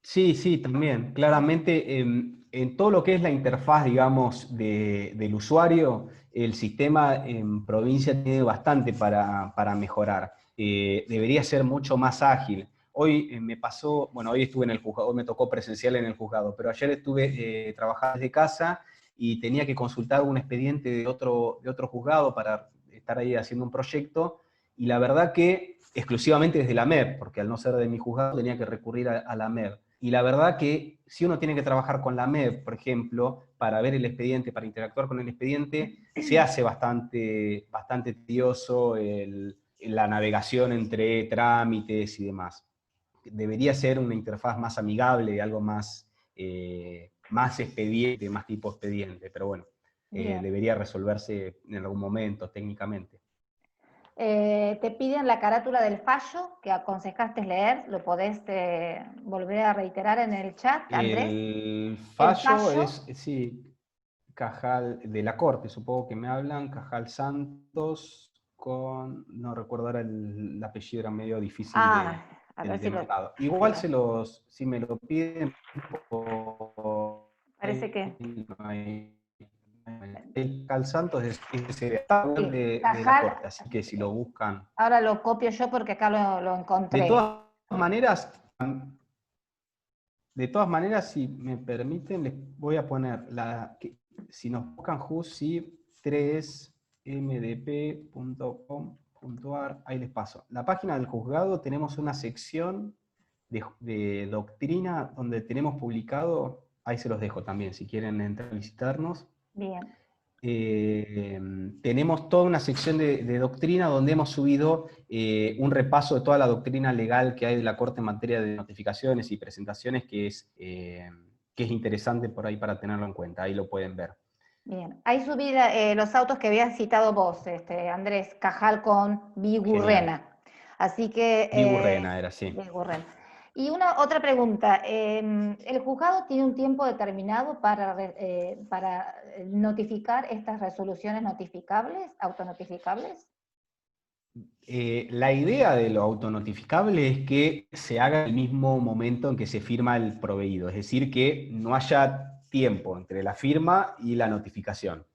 Sí, sí, también. Claramente, en todo lo que es la interfaz, digamos, del usuario, el sistema en provincia tiene bastante para mejorar. Debería ser mucho más ágil. Hoy me pasó, bueno, hoy estuve en el juzgado, hoy me tocó presencial en el juzgado, pero ayer estuve trabajando desde casa y tenía que consultar un expediente de otro juzgado para estar ahí haciendo un proyecto Y la verdad que exclusivamente desde la MEB, porque al no ser de mi juzgado tenía que recurrir a la MEB. Y la verdad que si uno tiene que trabajar con la MEB, por ejemplo, para ver el expediente, para interactuar con el expediente, se hace bastante tedioso la navegación entre trámites y demás. Debería ser una interfaz más amigable, algo más, más expediente, más tipo expediente, pero bueno, debería resolverse en algún momento técnicamente. Te piden la carátula del fallo que aconsejaste leer, lo podés volver a reiterar en el chat, Andrés. El fallo es, sí, Cajal, de la Corte, supongo que me hablan, Cajal Santos, con, no recuerdo ahora el apellido, era medio difícil a ver si memorado. Igual si me lo piden por parece que... El Cajal Santos es de la Corte, así que si lo buscan... Ahora lo copio yo porque acá lo encontré. De todas maneras, si me permiten, les voy a poner si nos buscan JUSI 3mdp.com.ar, ahí les paso. La página del juzgado tenemos una sección de doctrina donde tenemos publicado, ahí se los dejo también, si quieren entrar a visitarnos. Bien. Tenemos toda una sección de doctrina donde hemos subido un repaso de toda la doctrina legal que hay de la Corte en materia de notificaciones y presentaciones, que es interesante por ahí para tenerlo en cuenta, ahí lo pueden ver. Bien, ahí subí los autos que habías citado vos, Andrés, Cajal con Vigurrena. Así que... Vigurrena era, sí. Vigurrena. Y otra pregunta, ¿el juzgado tiene un tiempo determinado para notificar estas resoluciones notificables, autonotificables? La idea de lo autonotificable es que se haga en el mismo momento en que se firma el proveído, es decir, que no haya tiempo entre la firma y la notificación.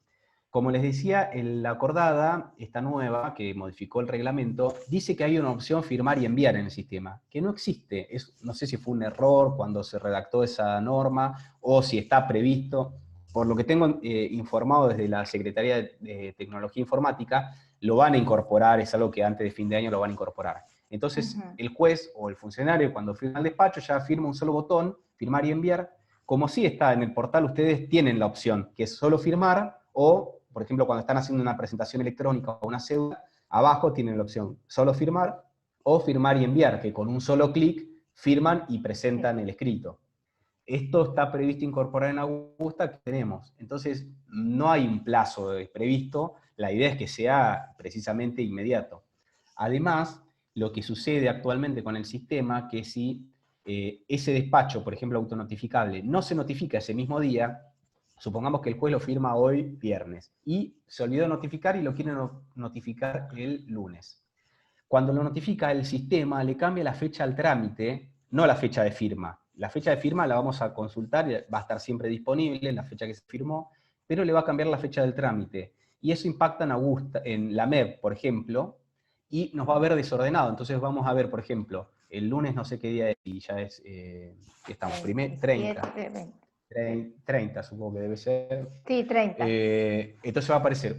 Como les decía, la acordada, esta nueva, que modificó el reglamento, dice que hay una opción firmar y enviar en el sistema, que no existe. No sé si fue un error cuando se redactó esa norma, o si está previsto. Por lo que tengo informado desde la Secretaría de Tecnología Informática, lo van a incorporar, es algo que antes de fin de año lo van a incorporar. Entonces, el juez o el funcionario, cuando firma el despacho, ya firma un solo botón, firmar y enviar. Como sí está en el portal, ustedes tienen la opción, que es solo firmar, o por ejemplo, cuando están haciendo una presentación electrónica o una cédula, abajo tienen la opción solo firmar o firmar y enviar, que con un solo clic firman y presentan el escrito. Esto está previsto incorporar en Augusta, que tenemos. Entonces, no hay un plazo previsto, la idea es que sea precisamente inmediato. Además, lo que sucede actualmente con el sistema, que si ese despacho, por ejemplo, autonotificable, no se notifica ese mismo día, supongamos que el juez lo firma hoy viernes, y se olvidó notificar y lo quiere notificar el lunes. Cuando lo notifica el sistema, le cambia la fecha al trámite, no la fecha de firma. La fecha de firma la vamos a consultar, va a estar siempre disponible, la fecha que se firmó, pero le va a cambiar la fecha del trámite. Y eso impacta en la MEB, por ejemplo, y nos va a ver desordenado. Entonces vamos a ver, por ejemplo, el lunes no sé qué día es, y ya es, estamos, 30. 30 supongo que debe ser. Sí, 30. Entonces va a aparecer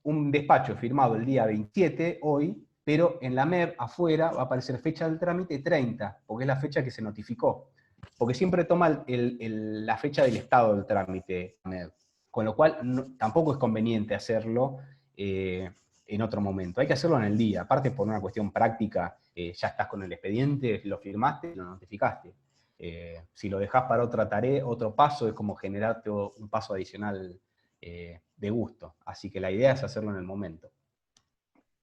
un despacho firmado el día 27, hoy, pero en la MEB, afuera, va a aparecer fecha del trámite 30, porque es la fecha que se notificó. Porque siempre toma la fecha del estado del trámite MEB, con lo cual tampoco es conveniente hacerlo en otro momento. Hay que hacerlo en el día, aparte por una cuestión práctica, ya estás con el expediente, lo firmaste, lo notificaste. Si lo dejás para otra tarea, otro paso, es como generarte un paso adicional de gusto. Así que la idea es hacerlo en el momento.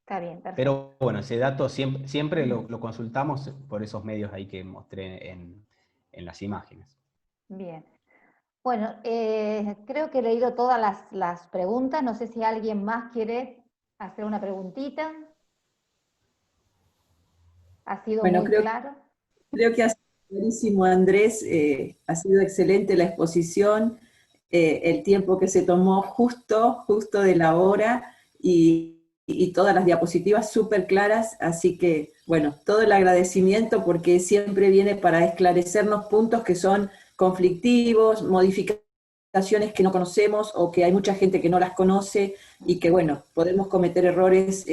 Está bien, perfecto. Pero bueno, ese dato siempre lo consultamos por esos medios ahí que mostré en las imágenes. Bien. Bueno, creo que he leído todas las preguntas. No sé si alguien más quiere hacer una preguntita. Ha sido muy claro. Creo que ha sido buenísimo, Andrés. Ha sido excelente la exposición, el tiempo que se tomó justo de la hora, y todas las diapositivas súper claras, así que, bueno, todo el agradecimiento, porque siempre viene para esclarecernos puntos que son conflictivos, modificaciones que no conocemos, o que hay mucha gente que no las conoce, y que, bueno, podemos cometer errores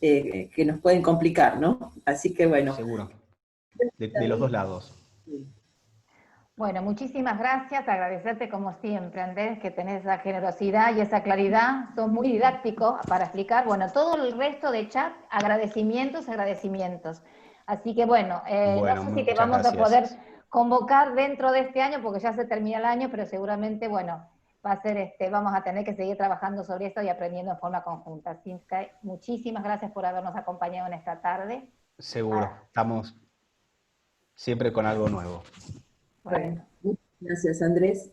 que nos pueden complicar, ¿no? Así que bueno. Seguro, de los dos lados. Bueno, muchísimas gracias, agradecerte como siempre, Andrés, que tenés esa generosidad y esa claridad, sos muy didáctico para explicar, bueno, todo el resto de chat, agradecimientos, agradecimientos. Así que bueno, Bueno, no sé si te muchas vamos a poder gracias. convocar dentro de este año, porque ya se termina el año, pero seguramente, bueno, va a ser, vamos a tener que seguir trabajando sobre esto y aprendiendo en forma conjunta. Así que muchísimas gracias por habernos acompañado en esta tarde. Seguro, estamos siempre con algo nuevo. Bueno, muchas gracias, Andrés.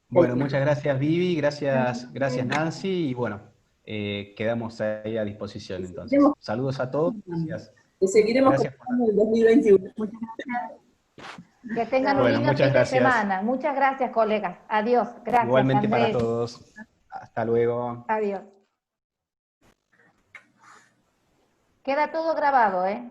Bueno, muchas gracias Vivi, gracias Nancy, y bueno, quedamos ahí a disposición entonces. Saludos a todos. Gracias. Te seguiremos Gracias por contando en el 2021. Que tengan un Bueno, lindo muchas fin de gracias. semana. Muchas gracias, colegas. Adiós. Gracias, Igualmente para Andrés. todos. Hasta luego. Adiós. Queda todo grabado, ¿eh?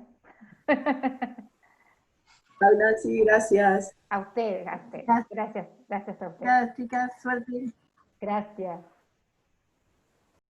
Sí, gracias. A ustedes, a ustedes. Gracias, gracias a ustedes. Gracias, chicas, suerte. Gracias.